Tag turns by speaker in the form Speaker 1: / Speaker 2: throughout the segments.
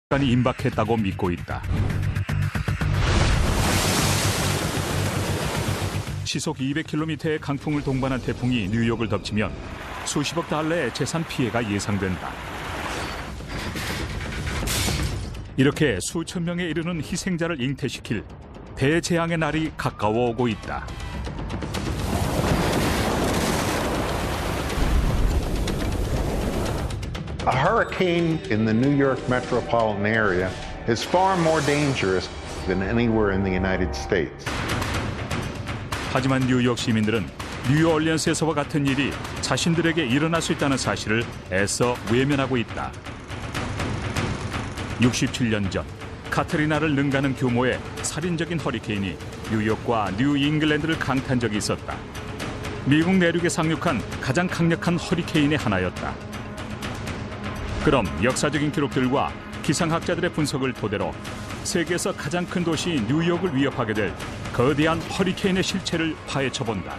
Speaker 1: 시간이 임박했다고 믿고 있다. 시속 200km의 강풍을 동반한 태풍이 뉴욕을 덮치면 수십억 달러의 재산 피해가 예상된다. 이렇게 수천 명에 이르는 희생자를 잉태시킬 대재앙의 날이 가까워오고 있다.
Speaker 2: A hurricane in the New York metropolitan area is far more dangerous than anywhere in the United States.
Speaker 1: 하지만 뉴욕 시민들은 뉴올리언스에서와 같은 일이 자신들에게 일어날 수 있다는 사실을 애써 외면하고 있다. 67년 전 카트리나를 능가하는 규모의 살인적인 허리케인이 뉴욕과 뉴잉글랜드를 강타한 적이 있었다. 미국 내륙에 상륙한 가장 강력한 허리케인의 하나였다. 그럼 역사적인 기록들과 기상학자들의 분석을 토대로 세계에서 가장 큰 도시 뉴욕을 위협하게 될 거대한 허리케인의 실체를 파헤쳐본다.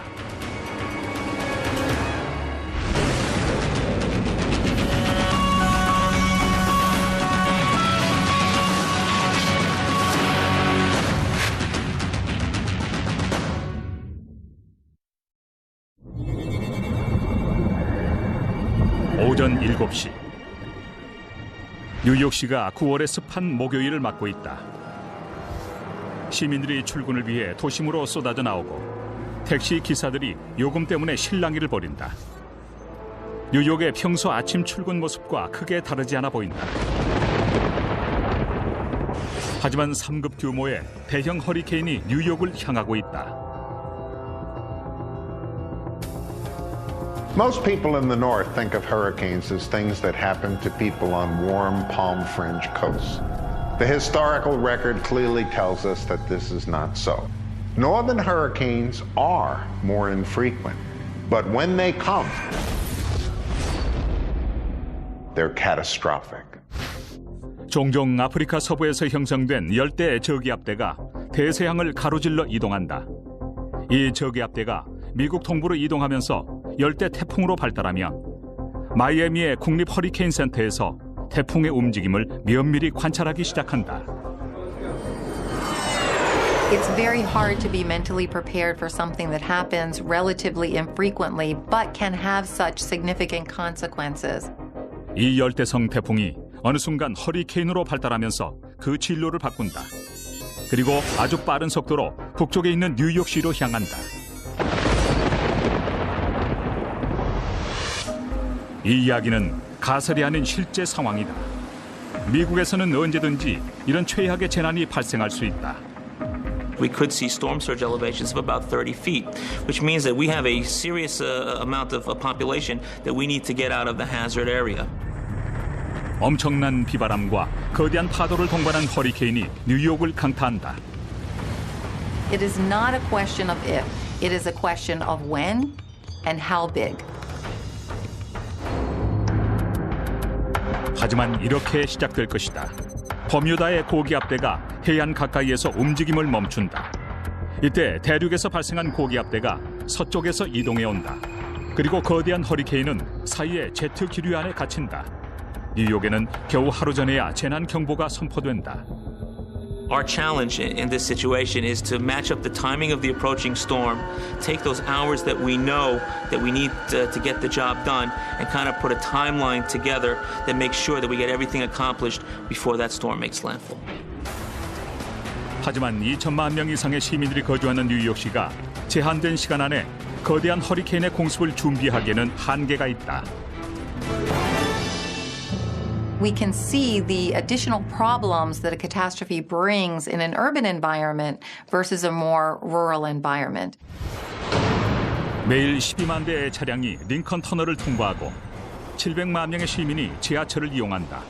Speaker 1: 오전 7시. 뉴욕시가 9월의 습한 목요일을 맞고 있다. 시민들이 출근을 위해 도심으로 쏟아져 나오고 택시 기사들이 요금 때문에 실랑이를 벌인다. 뉴욕의 평소 아침 출근 모습과 크게 다르지 않아 보인다. 하지만 3급 규모의 대형 허리케인이 뉴욕을 향하고 있다.
Speaker 2: Most people in the north think of hurricanes as things that happen to people on warm, palm-fringed coasts. The historical record clearly tells us that this is not so. Northern hurricanes are more infrequent, but when they come, they're catastrophic.
Speaker 1: 종종 아프리카 서부에서 형성된 열대 저기압대가 대서양을 가로질러 이동한다. 이 저기압대가 미국 동부로 이동하면서 열대 태풍으로 발달하면 마이애미의 국립 허리케인 센터에서 태풍의 움직임을 면밀히 관찰하기 시작한다.
Speaker 3: It's very hard to be mentally prepared for something that happens relatively infrequently but can have such significant consequences.
Speaker 1: 이 열대성 태풍이 어느 순간 허리케인으로 발달하면서 그 진로를 바꾼다. 그리고 아주 빠른 속도로 북쪽에 있는 뉴욕시로 향한다. 이 이야기는 가설이 아닌 실제 상황이다. 미국에서는 언제든지 이런 최악의 재난이 발생할 수 있다.
Speaker 4: We could see storm surge elevations of about 30 feet, which means that we have a serious amount of population that we need to get out of the hazard area.
Speaker 1: 엄청난 비바람과 거대한 파도를 동반한 허리케인이 뉴욕을 강타한다.
Speaker 3: It is not a question of if, it is a question of when and how big.
Speaker 1: 하지만 이렇게 시작될 것이다. 버뮤다의 고기압대가 해안 가까이에서 움직임을 멈춘다. 이때 대륙에서 발생한 고기압대가 서쪽에서 이동해 온다. 그리고 거대한 허리케인은 사이에 제트 기류 안에 갇힌다. 뉴욕에는 겨우 하루 전에야 재난 경보가 선포된다.
Speaker 4: Our challenge in this situation is to match up the timing of the approaching storm, take those hours that we know that we need to get the job done, and kind of put a timeline together that makes sure that we get everything accomplished before that storm makes landfall.
Speaker 1: 하지만 2천만 명 이상의 시민들이 거주하는 뉴욕시가 제한된 시간 안에 거대한 허리케인의 공습을 준비하기에는 한계가 있다.
Speaker 3: We can see the additional problems that a catastrophe brings in an urban environment versus a more rural environment.
Speaker 1: 매일 12만 대의 차량이 링컨 터널을 통과하고 700만 명의 시민이 지하철을 이용한다.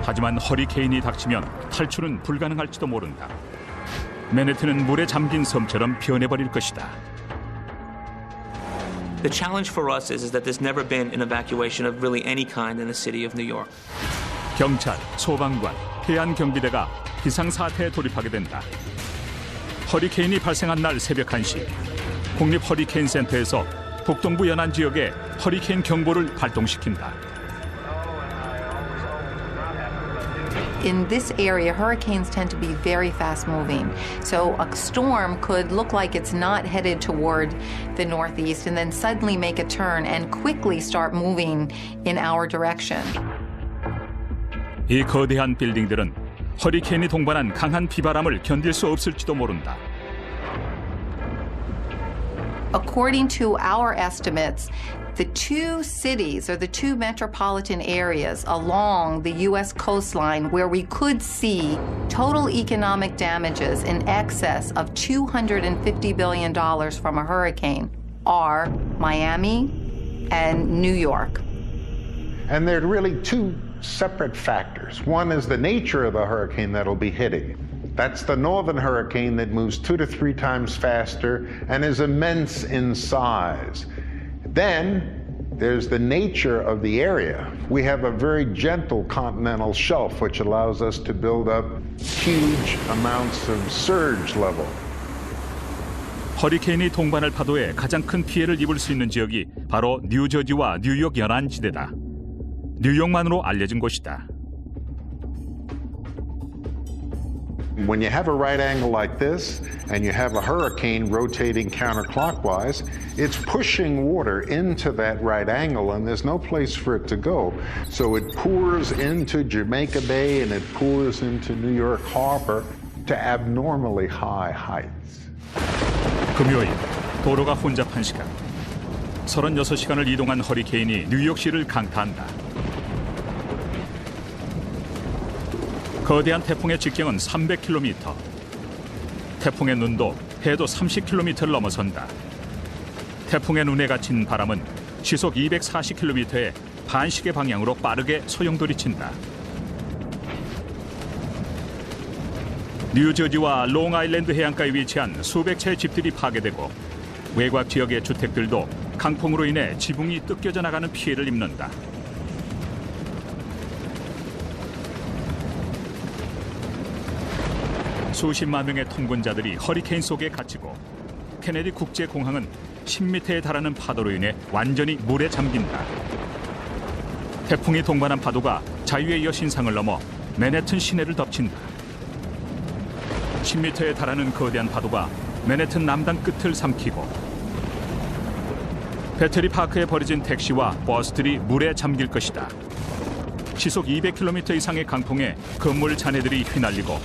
Speaker 1: 하지만 허리케인이 닥치면 탈출은 불가능할지도 모른다. 맨해튼은 물에 잠긴 섬처럼 변해버릴 것이다.
Speaker 4: The challenge for us is that there's never been an evacuation of really any kind in the city of New York.
Speaker 1: 경찰, 소방관, 해안 경비대가 비상사태에 돌입하게 된다. 허리케인이 발생한 날 새벽 1시, 국립 허리케인 센터에서 북동부 연안 지역에 허리케인 경보를 발동시킨다.
Speaker 3: In this area, hurricanes tend to be very fast moving. So a storm could look like it's not headed toward the northeast and then suddenly make a turn and quickly start moving in our direction.
Speaker 1: 이 거대한 빌딩들은 허리케인이 동반한 강한 비바람을 견딜 수 없을지도 모른다.
Speaker 3: According to our estimates, the two cities or the two metropolitan areas along the U.S. coastline where we could see total economic damages in excess of $250 billion from a hurricane are Miami and New York.
Speaker 2: And there are really two separate factors. One is the nature of the hurricane that'll be hitting. That's the northern hurricane that moves 2 to 3 times faster and is immense in size. Then there's the nature of the area. We have a very gentle continental shelf which allows us to build up huge amounts of surge level.
Speaker 1: 허리케인이 동반할 파도에 가장 큰 피해를 입을 수 있는 지역이 바로 뉴저지와 뉴욕 연안지대다. 뉴욕만으로 알려진 곳이다.
Speaker 2: When you have a right angle like this and you have a hurricane rotating counterclockwise, it's pushing water into that right angle and there's no place for it to go. So it pours into Jamaica Bay and it pours into New York Harbor to abnormally high heights.
Speaker 1: 금요일 도로가 혼잡한 시간. 36시간을 이동한 허리케인이 뉴욕시를 강타한다. 거대한 태풍의 직경은 300km. 태풍의 눈도 해도 30km를 넘어선다. 태풍의 눈에 갇힌 바람은 시속 240km의 반시계 방향으로 빠르게 소용돌이친다. 뉴저지와 롱아일랜드 해안가에 위치한 수백 채의 집들이 파괴되고 외곽 지역의 주택들도 강풍으로 인해 지붕이 뜯겨져 나가는 피해를 입는다. 수십만 명의 통근자들이 허리케인 속에 갇히고 케네디 국제공항은 10m에 달하는 파도로 인해 완전히 물에 잠긴다. 태풍이 동반한 파도가 자유의 여신상을 넘어 맨해튼 시내를 덮친다. 10m에 달하는 거대한 파도가 맨해튼 남단 끝을 삼키고 배터리 파크에 버려진 택시와 버스들이 물에 잠길 것이다. 시속 200km 이상의 강풍에 건물 잔해들이 휘날리고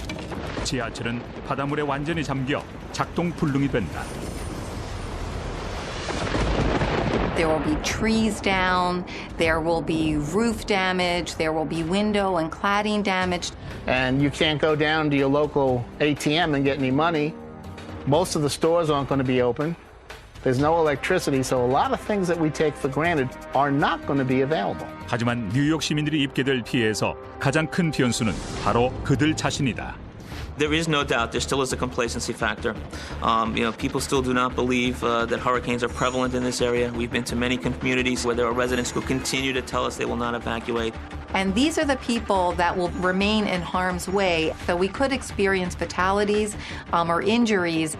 Speaker 1: 지하철은 바닷물에 완전히 잠겨 작동 불능이 된다.
Speaker 3: There will be trees down, there will be roof damage, there will be window and cladding damage.
Speaker 5: And you can't go down to your local ATM and get any money. Most of the stores aren't going to be open. There's no electricity, so a lot of things that we take for granted are not going to be available.
Speaker 1: 하지만 뉴욕 시민들이 입게 될 피해에서 가장 큰 변수는 바로 그들 자신이다.
Speaker 4: There is no doubt there still is a complacency factor. People still do not believe that hurricanes are prevalent in this area. We've been to many communities where there are residents who continue to tell us they will not evacuate.
Speaker 3: And these are the people that will remain in harm's way. So we could experience fatalities or injuries.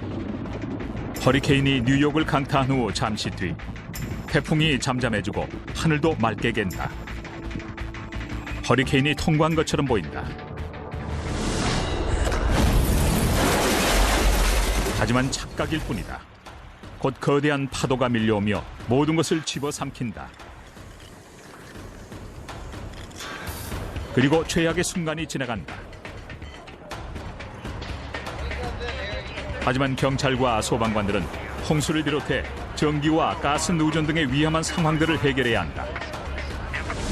Speaker 1: 허리케인이 뉴욕을 강타한 후 잠시 뒤 태풍이 잠잠해지고 하늘도 맑게 갠다. 허리케인이 통과한 것처럼 보인다. 하지만 착각일 뿐이다. 곧 거대한 파도가 밀려오며 모든 것을 집어삼킨다. 그리고 최악의 순간이 지나간다. 하지만 경찰과 소방관들은 홍수를 비롯해 전기와 가스 누전 등의 위험한 상황들을 해결해야 한다.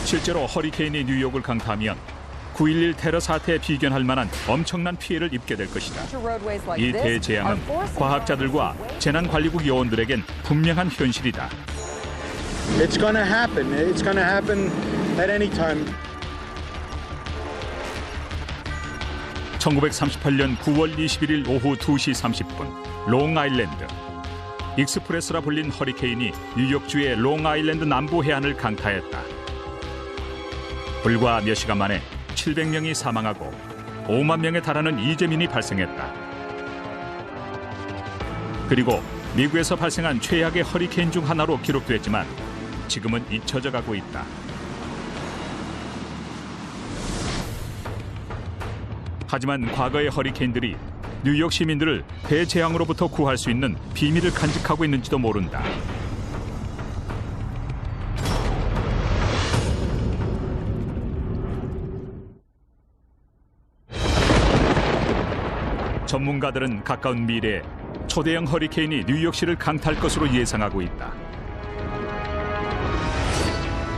Speaker 1: 실제로 허리케인이 뉴욕을 강타하면 9.11 테러 사태에 비견할 만한 엄청난 피해를 입게 될 것이다. 이 대재앙은 과학자들과 재난관리국 요원들에겐 분명한 현실이다.
Speaker 6: It's going to happen. It's going to happen at any time.
Speaker 1: 1938년 9월 21일 오후 2시 30분 롱아일랜드. 익스프레스라 불린 허리케인이 뉴욕주의 롱아일랜드 남부 해안을 강타했다. 불과 몇 시간 만에 700명이 사망하고 5만 명에 달하는 이재민이 발생했다. 그리고 미국에서 발생한 최악의 허리케인 중 하나로 기록됐지만 지금은 잊혀져 가고 있다. 하지만 과거의 허리케인들이 뉴욕 시민들을 대재앙으로부터 구할 수 있는 비밀을 간직하고 있는지도 모른다. 전문가들은 가까운 미래에 초대형 허리케인이 뉴욕시를 강타할 것으로 예상하고 있다.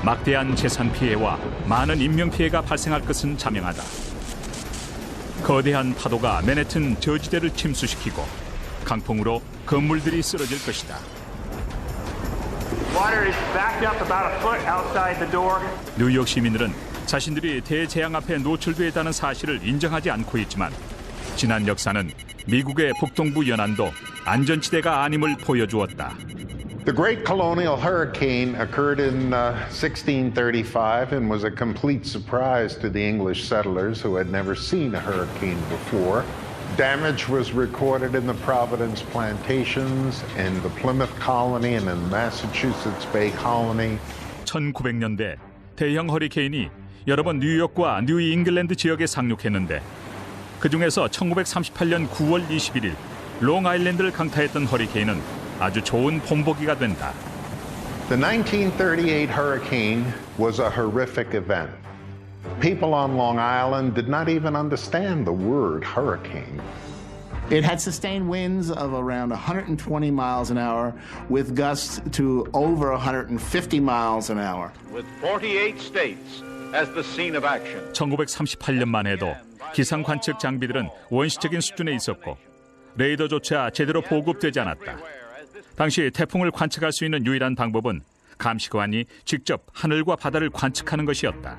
Speaker 1: 막대한 재산 피해와 많은 인명 피해가 발생할 것은 자명하다. 거대한 파도가 맨해튼 저지대를 침수시키고 강풍으로 건물들이 쓰러질 것이다. 뉴욕 시민들은 자신들이 대재앙 앞에 노출되어 있다는 사실을 인정하지 않고 있지만 지난 역사는 미국의 북동부 연안도 안전지대가 아님을 보여주었다.
Speaker 2: The Great Colonial Hurricane occurred in 1635 and was a complete surprise to the English settlers who had never seen a hurricane before. Damage was recorded in the Providence plantations, in the Plymouth colony, and in the Massachusetts Bay colony.
Speaker 1: 1900년대 대형 허리케인이 여러 번 뉴욕과 뉴 잉글랜드 지역에 상륙했는데 그 중에서 1938년 9월 21일 롱아일랜드를 강타했던 허리케인은 아주 좋은 본보기가 된다.
Speaker 2: The 1938 hurricane was a horrific event. People on Long Island did not even understand the word hurricane.
Speaker 5: It had sustained winds of around 120 miles an hour with gusts to over 150 miles an hour.
Speaker 7: With 48 states as the scene of action.
Speaker 1: 1938년만 해도 기상 관측 장비들은 원시적인 수준에 있었고 레이더조차 제대로 보급되지 않았다. 당시 태풍을 관측할 수 있는 유일한 방법은 감시관이 직접 하늘과 바다를 관측하는 것이었다.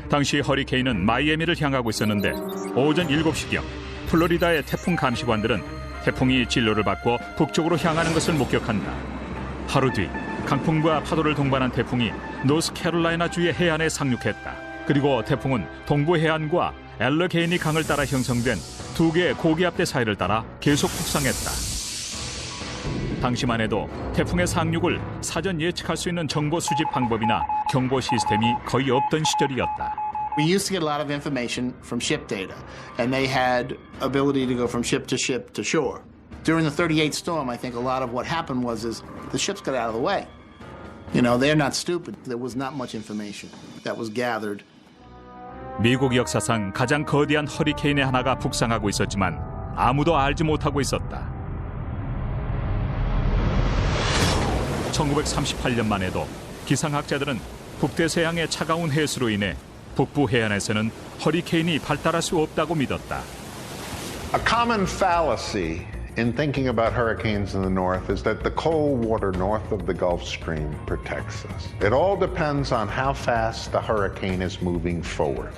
Speaker 1: 당시 허리케인은 마이애미를 향하고 있었는데 오전 7시경 플로리다의 태풍 감시관들은 태풍이 진로를 바꿔 북쪽으로 향하는 것을 목격한다. 하루 뒤 강풍과 파도를 동반한 태풍이 노스캐롤라이나 주의 해안에 상륙했다. 그리고 태풍은 동부 해안과 엘러게이니 강을 따라 형성된 두 개의 고기압대 사이를 따라 계속 북상했다. 당시만 해도 태풍의 상륙을 사전 예측할 수 있는 정보 수집 방법이나 경보 시스템이 거의 없던 시절이었다.
Speaker 5: We used to get a lot of information from ship data, and they had ability to go from ship to shore. During the 38 storm, I think a lot of what happened was the ships got out of the way. You know, they're not stupid. There was not much information that was gathered.
Speaker 1: 미국 역사상 가장 거대한 허리케인의 하나가 북상하고 있었지만 아무도 알지 못하고 있었다. 1938년만 해도 기상학자들은 북대서양의 차가운 해수로 인해 북부 해안에서는 허리케인이 발달할 수 없다고 믿었다.
Speaker 2: A common fallacy in thinking about hurricanes in the north is that the cold water north of the Gulf Stream protects us. It all depends on how fast the hurricane is moving forward.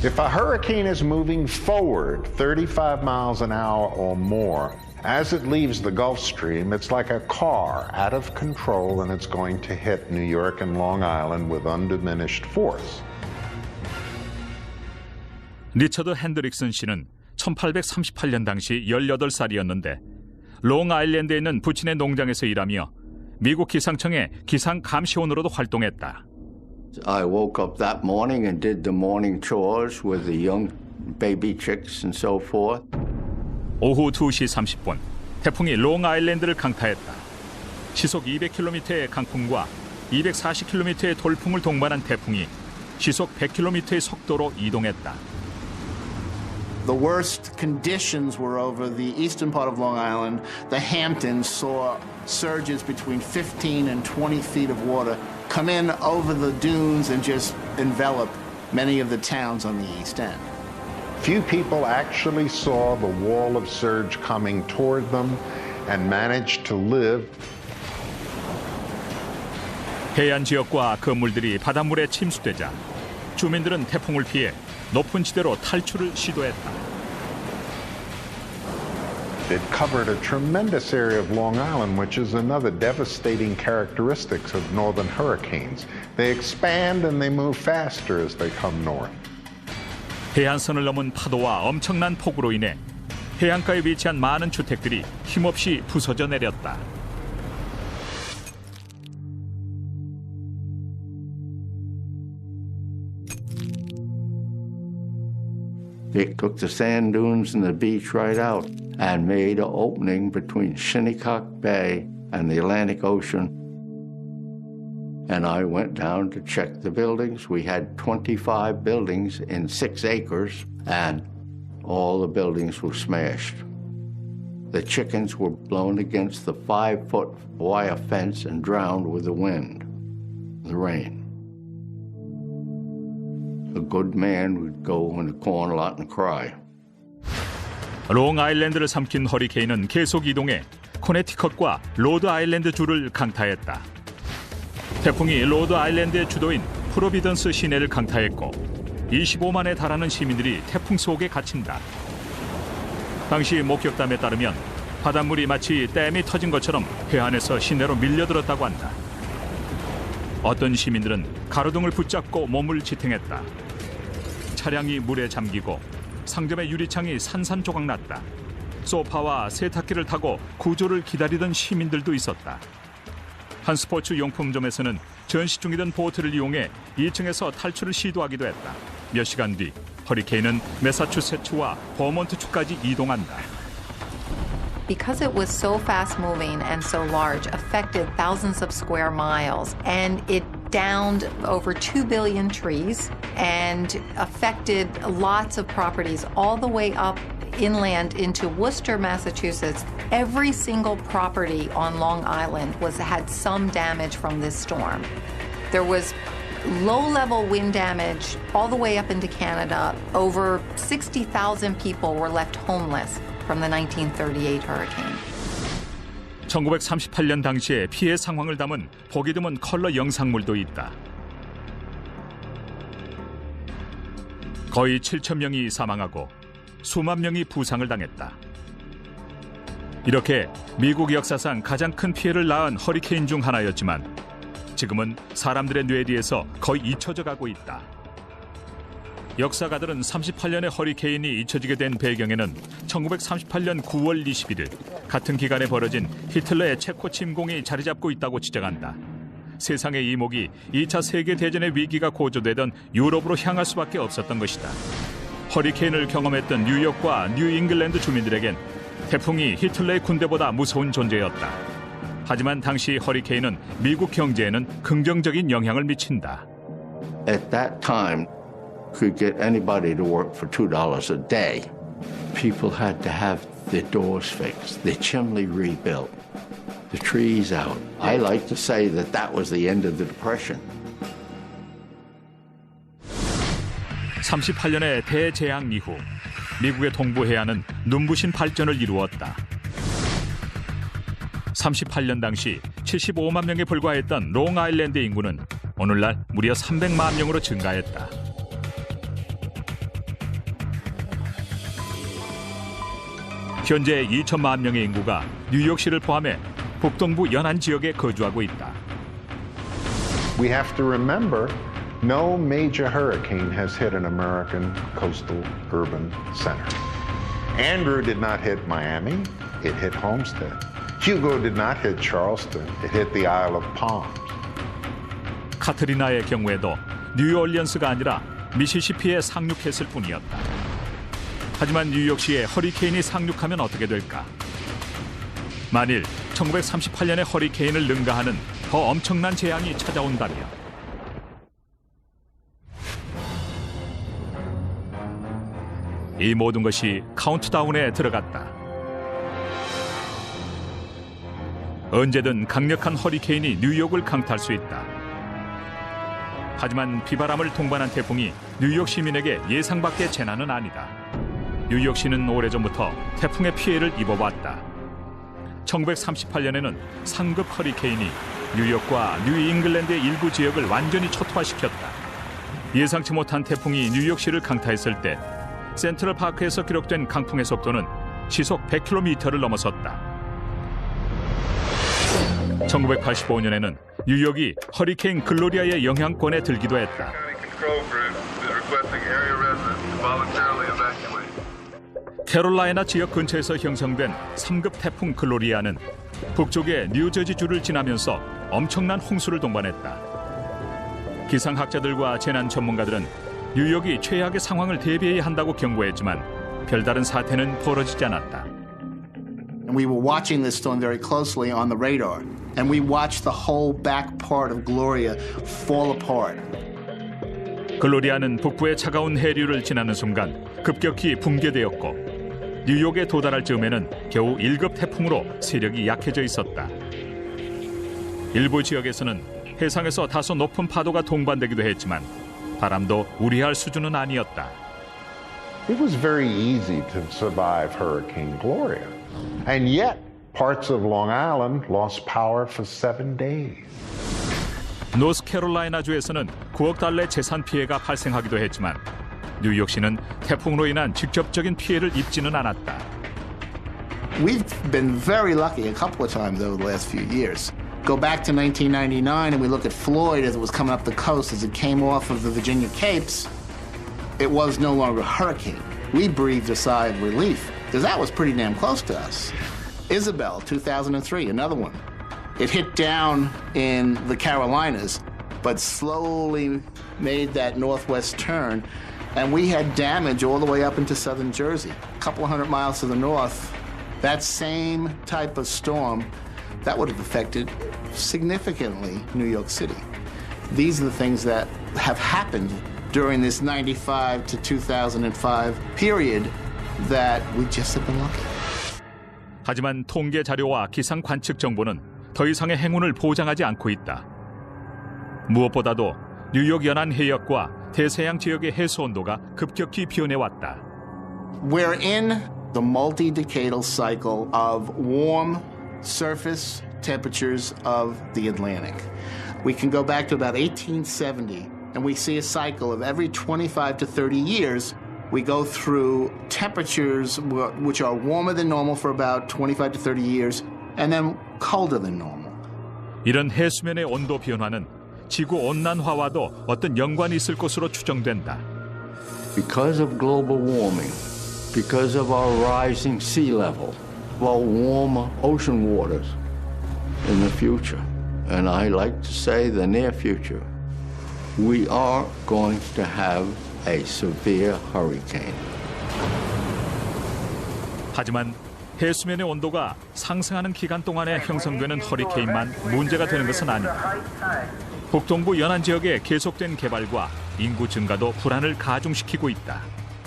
Speaker 2: If a hurricane is moving forward 35 miles an hour or more, as it leaves the Gulf Stream, it's like a car out of control and it's going to hit New York and Long Island with undiminished force.
Speaker 1: 리처드 핸드릭슨 씨는 1838년 당시 18살이었는데 롱아일랜드에 있는 부친의 농장에서 일하며 미국 기상청의 기상감시원으로도 활동했다.
Speaker 8: I woke up that morning and did the morning chores with the young baby chicks and so forth.
Speaker 1: 오후 2시 30분 태풍이 롱아일랜드를 강타했다. 시속 200km의 강풍과 240km의 돌풍을 동반한 태풍이 시속 100km의 속도로 이동했다.
Speaker 5: The worst conditions were over the eastern part of Long Island. The Hamptons saw surges between 15 and 20 feet of water come in over the dunes and just envelop many of the towns on the east end.
Speaker 2: Few people actually saw the wall of surge coming toward them and managed to live.
Speaker 1: 해안 지역과 건물들이 바닷물에 침수되자 주민들은 태풍을 피해 높은 지대로 탈출을 시도했다.
Speaker 2: It covered a tremendous area of Long Island, which is another devastating characteristic of northern hurricanes. They expand and they move faster as they come north.
Speaker 1: 해안선을 넘은 파도와 엄청난 폭우로 인해 해안가에 위치한 많은 주택들이 힘없이 부서져 내렸다.
Speaker 8: It took the sand dunes and the beach right out and made an opening between Shinnecock Bay and the Atlantic Ocean. And I went down to check the buildings. We had 25 buildings in 6 acres, and all the buildings were smashed. The chickens were blown against the 5-foot wire fence and drowned with the wind, the rain. A good man would go in the corn lot and cry.
Speaker 1: 롱아일랜드를 삼킨 허리케인은 계속 이동해 코네티컷과 로드아일랜드 주를 강타했다. 태풍이 로드아일랜드의 주도인 프로비던스 시내를 강타했고 25만에 달하는 시민들이 태풍 속에 갇힌다. 당시 목격담에 따르면 바닷물이 마치 댐이 터진 것처럼 해안에서 시내로 밀려들었다고 한다. 어떤 시민들은 가로등을 붙잡고 몸을 지탱했다. 차량이 물에 잠기고 상점의 유리창이 산산조각 났다. 소파와 세탁기를 타고 구조를 기다리던 시민들도 있었다. 한 스포츠 용품점에서는 전시 중이던 보트를 이용해 2층에서 탈출을 시도하기도 했다. 몇 시간 뒤 허리케인은 매사추세츠와 버몬트주까지 이동한다.
Speaker 3: Because it was so fast-moving and so large, affected thousands of square miles, and it downed over 2 billion trees and affected lots of properties all the way up inland into Worcester, Massachusetts. Every single property on Long Island had some damage from this storm. There was low-level wind damage all the way up into Canada. Over 60,000 people were left homeless from the 1938 hurricane.
Speaker 1: 1938년 당시의 피해 상황을 담은 보기 드문 컬러 영상물도 있다. 거의 7천 명이 사망하고 수만 명이 부상을 당했다. 이렇게 미국 역사상 가장 큰 피해를 낳은 허리케인 중 하나였지만 지금은 사람들의 뇌리에서 거의 잊혀져 가고 있다. 역사가들은 38년의 허리케인이 잊혀지게 된 배경에는 1938년 9월 21일 같은 기간에 벌어진 히틀러의 체코 침공이 자리 잡고 있다고 지적한다. 세상의 이목이 2차 세계대전의 위기가 고조되던 유럽으로 향할 수밖에 없었던 것이다. 허리케인을 경험했던 뉴욕과 뉴잉글랜드 주민들에겐 태풍이 히틀러의 군대보다 무서운 존재였다. 하지만 당시 허리케인은 미국 경제에는 긍정적인 영향을 미친다.
Speaker 8: At that time, could get anybody to work for $2 a day. People had to have their doors fixed, their chimney rebuilt, the trees out. I like to say that that was the end of the Depression.
Speaker 1: 38년의 대재앙 이후 미국의 동부 해안은 눈부신 발전을 이루었다. 38년 당시 75만 명에 불과했던 롱아일랜드 인구는 오늘날 무려 300만 명으로 증가했다. 현재 2천만 명의 인구가 뉴욕시를 포함해 북동부 연안 지역에 거주하고 있다.
Speaker 2: We have to remember, no major hurricane has hit an American coastal urban center. Andrew did not hit Miami, it hit Homestead. Hugo did not hit Charleston, it hit the Isle of Palms.
Speaker 1: 카트리나의 경우에도 뉴올리언스가 아니라 미시시피에 상륙했을 뿐이었다. 하지만 뉴욕시에 허리케인이 상륙하면 어떻게 될까? 만일 1938년의 허리케인을 능가하는 더 엄청난 재앙이 찾아온다면 이 모든 것이 카운트다운에 들어갔다. 언제든 강력한 허리케인이 뉴욕을 강타할 수 있다. 하지만 비바람을 동반한 태풍이 뉴욕 시민에게 예상 밖의 재난은 아니다. 뉴욕시는 오래전부터 태풍의 피해를 입어왔다. 1938년에는 상급 허리케인이 뉴욕과 뉴잉글랜드의 일부 지역을 완전히 초토화시켰다. 예상치 못한 태풍이 뉴욕시를 강타했을 때 센트럴파크에서 기록된 강풍의 속도는 시속 100km를 넘어섰다. 1985년에는 뉴욕이 허리케인 글로리아의 영향권에 들기도 했다. 캐롤라이나 지역 근처에서 형성된 3급 태풍 글로리아는 북쪽의 뉴저지주를 지나면서 엄청난 홍수를 동반했다. 기상학자들과 재난 전문가들은 뉴욕이 최악의 상황을 대비해야 한다고 경고했지만 별다른 사태는 벌어지지 않았다.
Speaker 5: And we were watching this storm very closely on the radar. And we watched the whole back part of Gloria fall apart.
Speaker 1: 글로리아는 북부의 차가운 해류를 지나는 순간 급격히 붕괴되었고 뉴욕에 도달할 즈음에는 겨우 1급 태풍으로 세력이 약해져 있었다. 일부 지역에서는 해상에서 다소 높은 파도가 동반되기도 했지만 바람도 우려할 수준은 아니었다.
Speaker 2: It was very easy to survive Hurricane Gloria. And yet, parts of Long Island lost power for 7 days.
Speaker 1: 노스캐롤라이나주에서는 9억 달러의 재산 피해가 발생하기도 했지만 뉴욕시는 태풍으로 인한 직접적인 피해를 입지는 않았다.
Speaker 5: We've been very lucky a couple of times over the last few years. Go back to 1999 and we look at Floyd as it was coming up the coast, as it came off of the Virginia Capes, it was no longer a hurricane. We breathed a sigh of relief because that was pretty damn close to us. Isabel, 2003, another one. It hit down in the Carolinas, but slowly made that northwest turn, and we had damage all the way up into southern Jersey. A couple of 100 miles to the north, that same type of storm, that would have affected significantly New York City. These are the things that have happened during this 95 to 2005 period that we just have been lucky.
Speaker 1: 하지만 통계 자료와 기상 관측 정보는 더 이상의 행운을 보장하지 않고 있다. 무엇보다도 뉴욕 연안 해역과 대서양 지역의 해수 온도가 급격히 변해왔다.
Speaker 5: We're in the multi-decadal cycle of warm surface temperatures of the Atlantic. We can go back to about 1870, and we see a cycle of every 25 to 30 years. We go through temperatures which are warmer than normal for about 25 to 30 years, and then colder than normal.
Speaker 1: 이런 해수면의 온도 변화는 지구 온난화와도 어떤 연관이 있을 것으로 추정된다.
Speaker 8: Because of global warming, because of our rising sea level, our warmer ocean waters in the future, and I like to say the near future, we are going to have a severe hurricane.
Speaker 1: 하지만 해수면의 온도가 상승하는 기간 동안에 형성되는 허리케인만 문제가 되는 것은 아니다. 북동부 연안 지역의 계속된 개발과 인구 증가도 불안을 가중시키고 있다.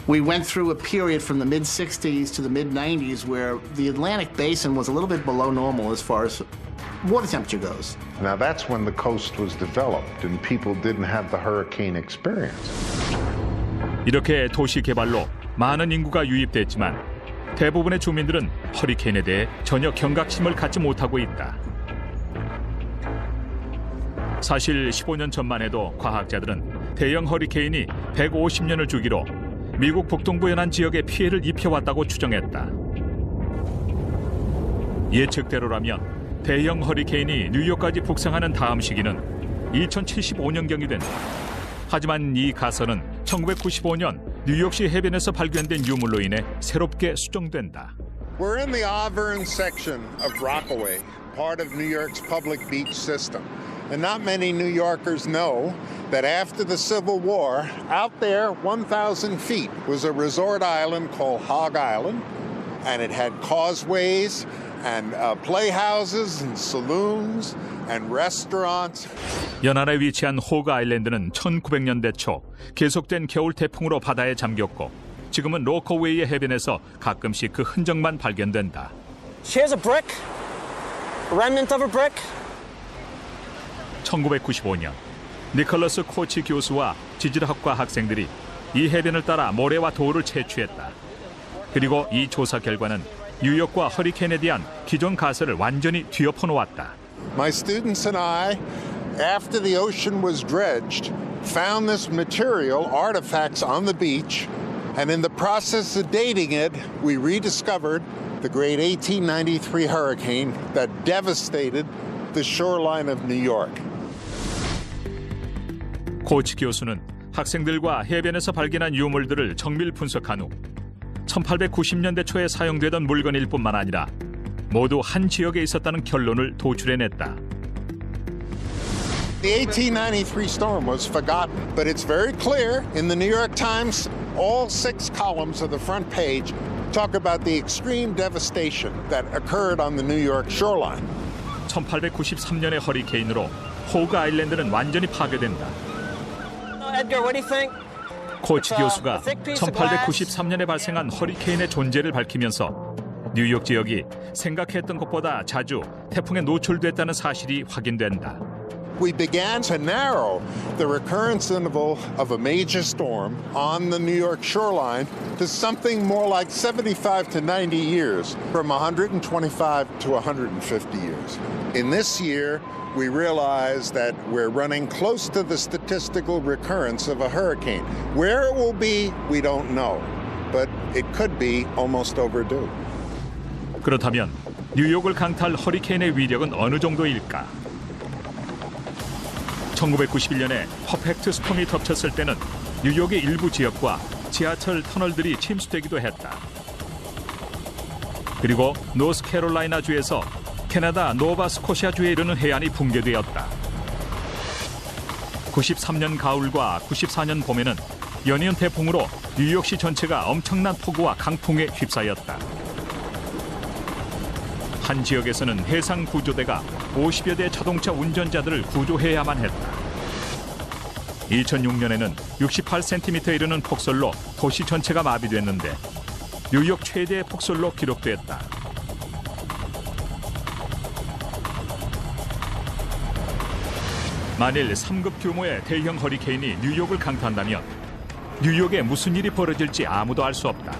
Speaker 5: We went through a period from the mid-60s to the mid-90s where the Atlantic basin was a little bit below normal as far as water temperature goes.
Speaker 2: Now that's when the coast was developed and people didn't have the hurricane experience.
Speaker 1: 이렇게 도시 개발로 많은 인구가 유입됐지만 대부분의 주민들은 허리케인에 대해 전혀 경각심을 갖지 못하고 있다. 사실 15년 전만 해도 과학자들은 대형 허리케인이 150년을 주기로 미국 북동부 연안 지역에 피해를 입혀왔다고 추정했다. 예측대로라면 대형 허리케인이 뉴욕까지 북상하는 다음 시기는 2075년경이 된다. 하지만 이 가설은 1995년 뉴욕시 해변에서 발견된 유물로 인해 새롭게 수정된다.
Speaker 2: We're in the Auburn section of Rockaway, part of New York's public beach system. And not many New Yorkers know that after the Civil War, out there 1,000 feet was a resort island called Hog Island, and it had causeways and playhouses and saloons and restaurants.
Speaker 1: 연안에 위치한 호그 아일랜드는 1900년대 초 계속된 겨울 태풍으로 바다에 잠겼고 지금은 로커웨이의 해변에서 가끔씩 그 흔적만 발견된다.
Speaker 9: Here's a brick, a remnant of a brick.
Speaker 1: 1995년 니콜러스 코치 교수와 지질학과 학생들이 이 해변을 따라 모래와 돌을 채취했다. 그리고 이 조사 결과는 뉴욕과 허리케인에 대한 기존 가설을 완전히 뒤엎어 놓았다.
Speaker 2: My students and I, after the ocean was dredged, found this material, artifacts on the beach, and in the process of dating it, we rediscovered the great 1893 hurricane that devastated the shoreline of New York.
Speaker 1: 코치 교수는 학생들과 해변에서 발견한 유물들을 정밀 분석한 후 1890년대 초에 사용되던 물건일 뿐만 아니라 모두 한 지역에 있었다는 결론을 도출해냈다.
Speaker 2: The 1893 storm was forgotten, but it's very clear in the New York Times, all 6 columns of the front page talk about the extreme devastation that occurred on the New York shoreline.
Speaker 1: 1893년의 허리케인으로 호그 아일랜드는 완전히 파괴된다.
Speaker 9: Edgar, what do you think?
Speaker 1: 코치 교수가 1893년에 발생한 허리케인의 존재를 밝히면서 뉴욕 지역이 생각했던 것보다 자주 태풍에 노출됐다는 사실이 확인된다.
Speaker 2: We began to narrow the recurrence interval of a major storm on the New York shoreline to something more like 75 to 90 years, from 125 to 150 years. In this year, we realize that we're running close to the statistical recurrence of a hurricane. Where it will be, we don't know, but it could be almost overdue.
Speaker 1: 그렇다면 뉴욕을 강타할 허리케인의 위력은 어느 정도일까? 1991년에 퍼펙트 스톰이 덮쳤을 때는 뉴욕의 일부 지역과 지하철 터널들이 침수되기도 했다. 그리고 노스캐롤라이나주에서 캐나다 노바스코시아주에 이르는 해안이 붕괴되었다. 93년 가을과 94년 봄에는 연이은 태풍으로 뉴욕시 전체가 엄청난 폭우와 강풍에 휩싸였다. 한 지역에서는 해상 구조대가 50여 대 자동차 운전자들을 구조해야만 했다. 2006년에는 68cm에 이르는 폭설로 도시 전체가 마비됐는데 뉴욕 최대의 폭설로 기록됐다. 만일 3급 규모의 대형 허리케인이 뉴욕을 강타한다면 뉴욕에 무슨 일이 벌어질지 아무도 알 수 없다.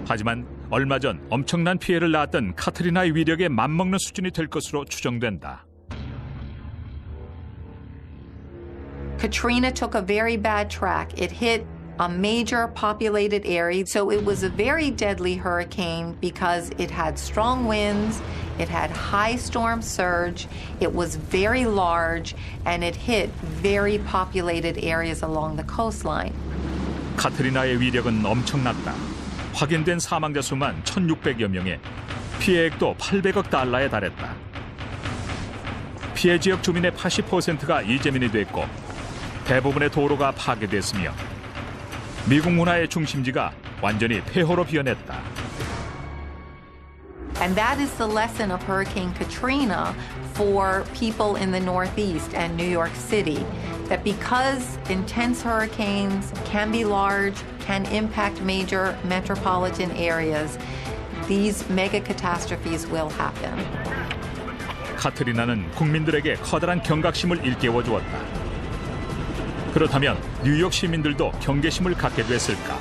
Speaker 1: 하지만 얼마 전 엄청난 피해를 낳았던 카트리나의 위력에 맞먹는 수준이 될 것으로 추정된다.
Speaker 3: Katrina took a very bad track. It hit a major populated area, so it was a very deadly hurricane because it had strong winds, it had high storm surge, it was very large, and it hit very populated areas along the coastline.
Speaker 1: 카트리나의 위력은 엄청났다. 확인된 사망자 수만 1,600여 명에 피해액도 800억 달러에 달했다. 피해 지역 주민의 80%가 이재민이 됐고 대부분의 도로가 파괴됐으며 미국 문화의 중심지가 완전히 폐허로 변했다.
Speaker 3: And that is the lesson of Hurricane Katrina for people in the Northeast and New York City. That because intense hurricanes can be large, can impact major metropolitan areas, these mega catastrophes will happen.
Speaker 1: 카트리나는 국민들에게 커다란 경각심을 일깨워 주었다. 그렇다면 뉴욕 시민들도 경계심을 갖게 됐을까?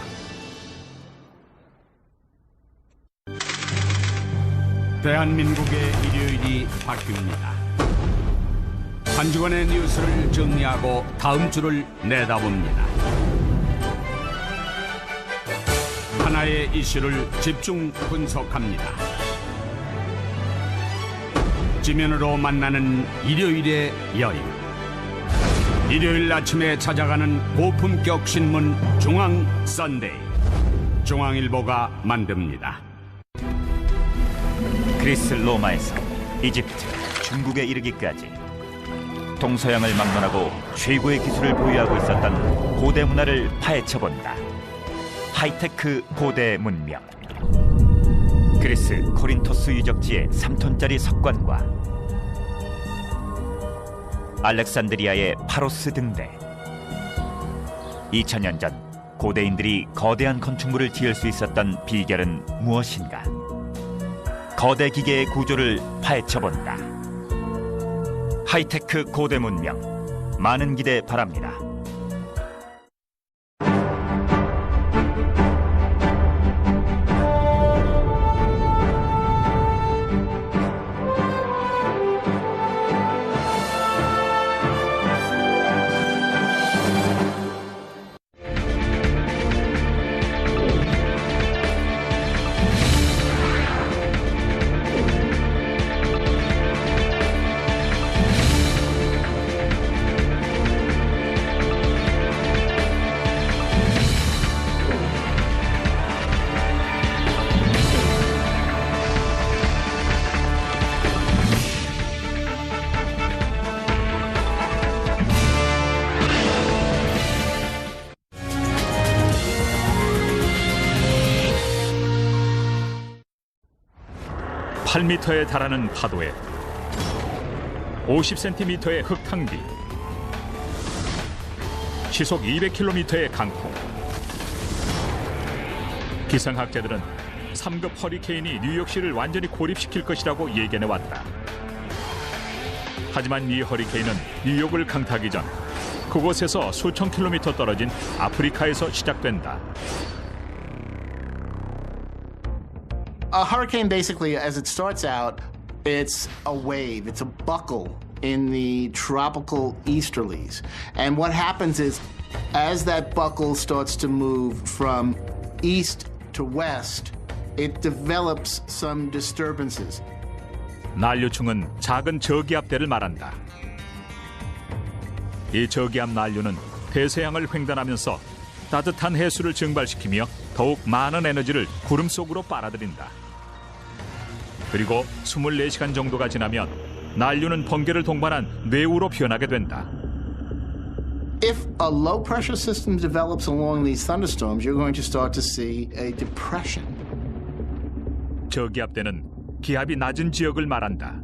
Speaker 10: 대한민국의 일요일이 바뀝니다. 한 주간의 뉴스를 정리하고 다음 주를 내다봅니다. 하나의 이슈를 집중 분석합니다. 지면으로 만나는 일요일의 여인. 일요일 아침에 찾아가는 고품격 신문 중앙 선데이. 중앙일보가 만듭니다.
Speaker 11: 그리스 로마에서 이집트, 중국에 이르기까지 동서양을 막론하고 최고의 기술을 보유하고 있었던 고대 문화를 파헤쳐본다. 하이테크 고대 문명. 그리스 코린토스 유적지의 3톤짜리 석관과 알렉산드리아의 파로스 등대. 2000년 전 고대인들이 거대한 건축물을 지을 수 있었던 비결은 무엇인가? 거대 기계의 구조를 파헤쳐본다. 하이테크 고대 문명, 많은 기대 바랍니다.
Speaker 1: 8m에 달하는 파도에 50cm의 흙탕비, 시속 200km의 강풍. 기상학자들은 3급 허리케인이 뉴욕시를 완전히 고립시킬 것이라고 예견해왔다. 하지만 이 허리케인은 뉴욕을 강타하기 전 그곳에서 수천 킬로미터 떨어진 아프리카에서 시작된다.
Speaker 5: A hurricane, basically, as it starts out, it's a wave, it's a buckle in the tropical easterlies. And what happens is, as that buckle starts to move from east to west, it develops some disturbances.
Speaker 1: 난류층은 작은 저기압대를 말한다. 이 저기압 난류는 대서양을 횡단하면서 따뜻한 해수를 증발시키며 더욱 많은 에너지를 구름 속으로 빨아들인다. 그리고 24시간 정도가 지나면 난류는 번개를 동반한 뇌우로 변하게 된다.
Speaker 5: If a low pressure system develops along these thunderstorms, you're going to start to see a depression.
Speaker 1: 저기압대는 기압이 낮은 지역을 말한다.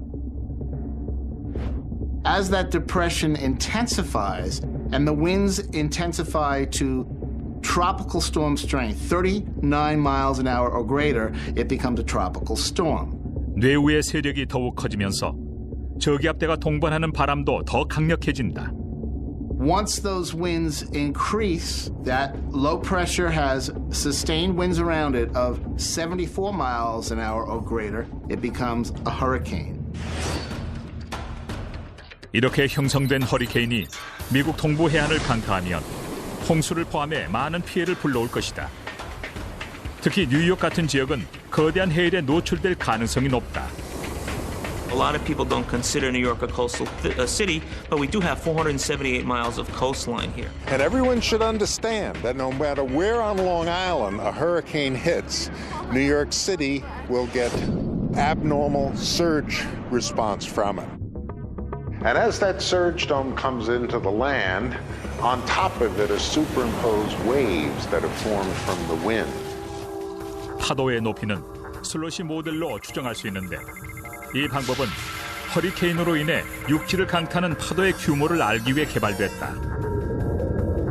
Speaker 5: As that depression intensifies and the winds intensify to tropical storm strength, 39 miles an hour or greater, it becomes a tropical storm.
Speaker 1: 뇌우의 세력이 더욱 커지면서 저기압대가 동반하는 바람도 더 강력해진다.
Speaker 5: Once those winds increase, that low pressure has sustained winds around it of 74 miles an hour or greater, it becomes a hurricane.
Speaker 1: 이렇게 형성된 허리케인이 미국 동부 해안을 강타하면 홍수를 포함해 많은 피해를 불러올 것이다. 특히 뉴욕 같은 지역은 거대한 해일에 노출될 가능성이 높다.
Speaker 4: A lot of people don't consider New York a coastal city, but we do have 478 miles of coastline here.
Speaker 2: And everyone should understand that no matter where on Long Island a hurricane hits, New York City will get abnormal surge response from it. And as that surge dome comes into the land, on top of it are superimposed waves that are formed from the wind.
Speaker 1: 파도의 높이는 슬롯이 모델로 추정할 수 있는데 이 방법은 허리케인으로 인해 육지를 강타하는 파도의 규모를 알기 위해 개발됐다.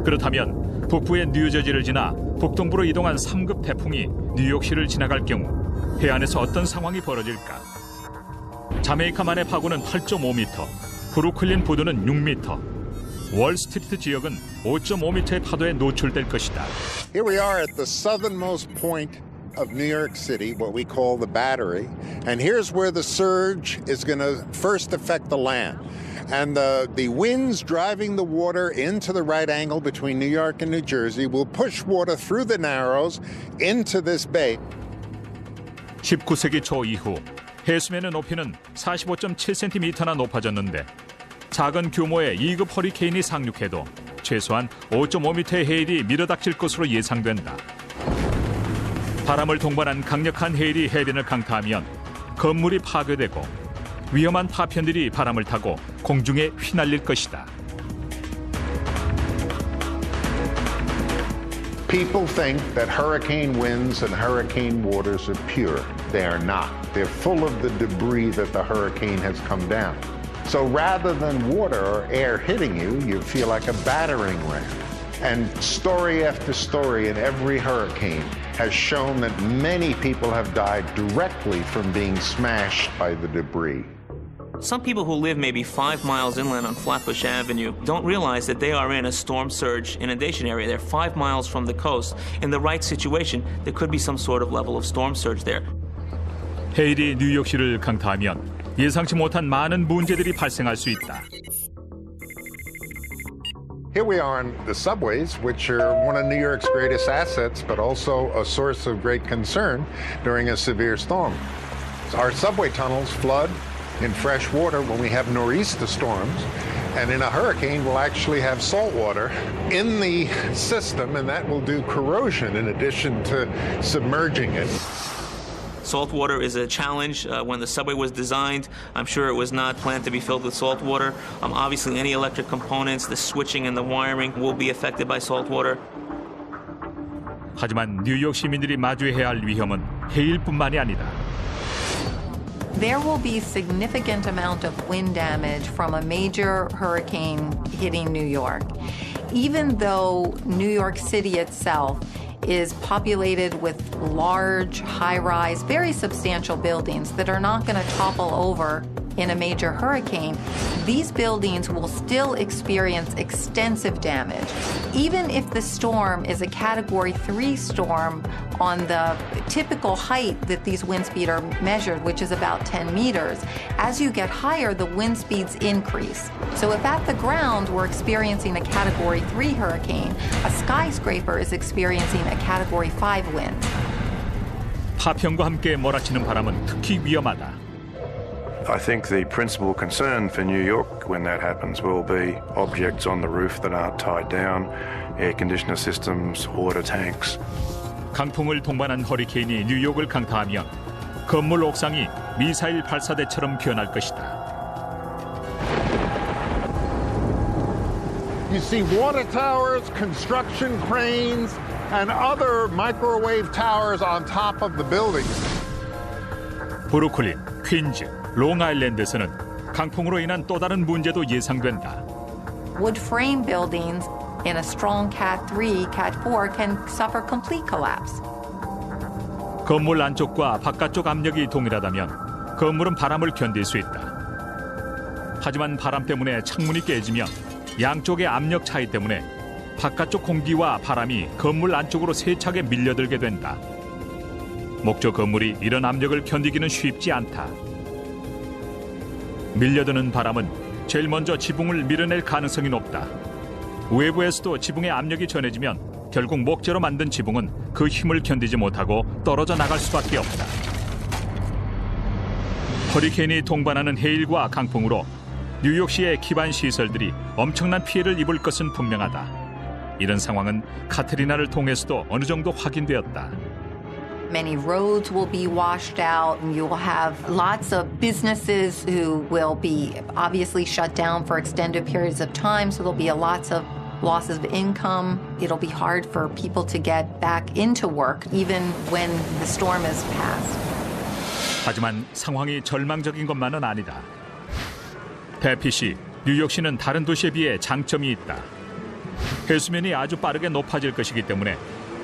Speaker 1: 그렇다면 북부의 뉴저지를 지나 북동부로 이동한 3급 태풍이 뉴욕시를 지나갈 경우 해안에서 어떤 상황이 벌어질까? 자메이카만의 파고는 8.5m, 브루클린 부두는 6m, 월스트리트 지역은 5.5m의 파도에 노출될 것이다.
Speaker 2: Here we are at the southernmost point of New York City, what we call the Battery, and here's where the surge is going to first affect the land. And the winds driving the water into the right angle between New York and New Jersey will push water through the Narrows into this bay.
Speaker 1: 19세기 초 이후 해수면의 높이는 45.7cm나 높아졌는데 작은 규모의 2급 허리케인이 상륙해도 최소한 5.5m의 해일이 밀어닥칠 것으로 예상된다. 바람을 동반한 강력한 해일이 해변을 강타하면 건물이 파괴되고 위험한 파편들이 바람을 타고 공중에 휘날릴 것이다.
Speaker 2: People think that hurricane winds and hurricane waters are pure. They are not. They're full of the debris that the hurricane has come down. So rather than water or air hitting you, you feel like a battering ram. And story after story in every hurricane has shown that many people have died directly from being smashed by the debris.
Speaker 4: Some people who live maybe 5 miles inland on Flatbush Avenue don't realize that they are in a storm surge inundation area. They're 5 miles from the coast. In the right situation, there could be some sort of level of storm surge there.
Speaker 1: 해일이 뉴욕시를 강타하면 예상치 못한 많은 문제들이 발생할 수 있다.
Speaker 2: Here we are on the subways, which are one of New York's greatest assets, but also a source of great concern during a severe storm. Our subway tunnels flood in fresh water when we have nor'easter storms, and in a hurricane we'll actually have salt water in the system, and that will do corrosion in addition to submerging it.
Speaker 4: Salt water is a challenge. When the subway was designed, I'm sure it was not planned to be filled with salt water. Obviously, any electric components, the switching and the wiring will be affected by salt water.
Speaker 1: 하지만 뉴욕 시민들이 마주해야 할 위험은 해일뿐만이 아니다.
Speaker 3: There will be significant amount of wind damage from a major hurricane hitting New York. Even though New York City itself is populated with large, high-rise, very substantial buildings that are not going to topple over in a major hurricane, these buildings will still experience extensive damage. Even if the storm is a Category 3 storm on the typical height that these wind speeds are measured, which is about 10 meters, as you get higher, the wind speeds increase. So if at the ground we're experiencing a Category 3 hurricane, a skyscraper is experiencing a Category 5 wind.
Speaker 1: 파편과 함께 몰아치는 바람은 특히 위험하다.
Speaker 12: I think the principal concern for New York when that happens will be objects on the roof that aren't tied down, air conditioner systems, water tanks.
Speaker 1: 강풍을 동반한 허리케인이 뉴욕을 강타하면 건물 옥상이 미사일 발사대처럼 변할 것이다.
Speaker 2: You see water towers, construction cranes, and other microwave towers on top of the buildings.
Speaker 1: 브루클린, 퀸즈, 롱아일랜드에서는 강풍으로 인한 또 다른 문제도 예상된다.
Speaker 3: Wood frame buildings in a strong Cat 3, Cat 4 can suffer complete collapse.
Speaker 1: 건물 안쪽과 바깥쪽 압력이 동일하다면 건물은 바람을 견딜 수 있다. 하지만 바람 때문에 창문이 깨지면 양쪽의 압력 차이 때문에 바깥쪽 공기와 바람이 건물 안쪽으로 세차게 밀려들게 된다. 목조 건물이 이런 압력을 견디기는 쉽지 않다. 밀려드는 바람은 제일 먼저 지붕을 밀어낼 가능성이 높다. 외부에서도 지붕의 압력이 전해지면 결국 목재로 만든 지붕은 그 힘을 견디지 못하고 떨어져 나갈 수밖에 없다. 허리케인이 동반하는 해일과 강풍으로 뉴욕시의 기반 시설들이 엄청난 피해를 입을 것은 분명하다. 이런 상황은 카트리나를 통해서도 어느 정도 확인되었다.
Speaker 3: Many roads will be washed out, and you will have lots of businesses who will be obviously shut down for extended periods of time, so there'll be lots of loss of income. It'll be hard for people to get back into work, even when the storm is past.
Speaker 1: 하지만 상황이 절망적인 것만은 아니다. 대피시, 뉴욕시는 다른 도시에 비해 장점이 있다. 해수면이 아주 빠르게 높아질 것이기 때문에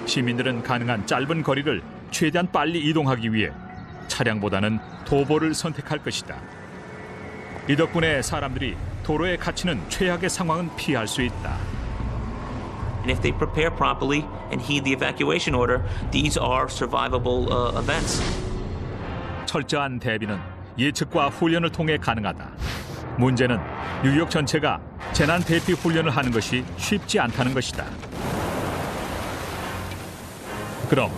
Speaker 1: 시민들은 가능한 짧은 거리를 최대한 빨리 이동하기 위해 차량보다는 도보를 선택할 것이다. 이 덕분에 사람들이 도로에 갇히는 최악의 상황은 피할 수 있다.
Speaker 4: And if they prepare properly and heed the evacuation order, these are survivable events.
Speaker 1: 철저한 대비는 예측과 훈련을 통해 가능하다. 문제는 뉴욕 전체가 재난 대피 훈련을 하는 것이 쉽지 않다는 것이다. 그럼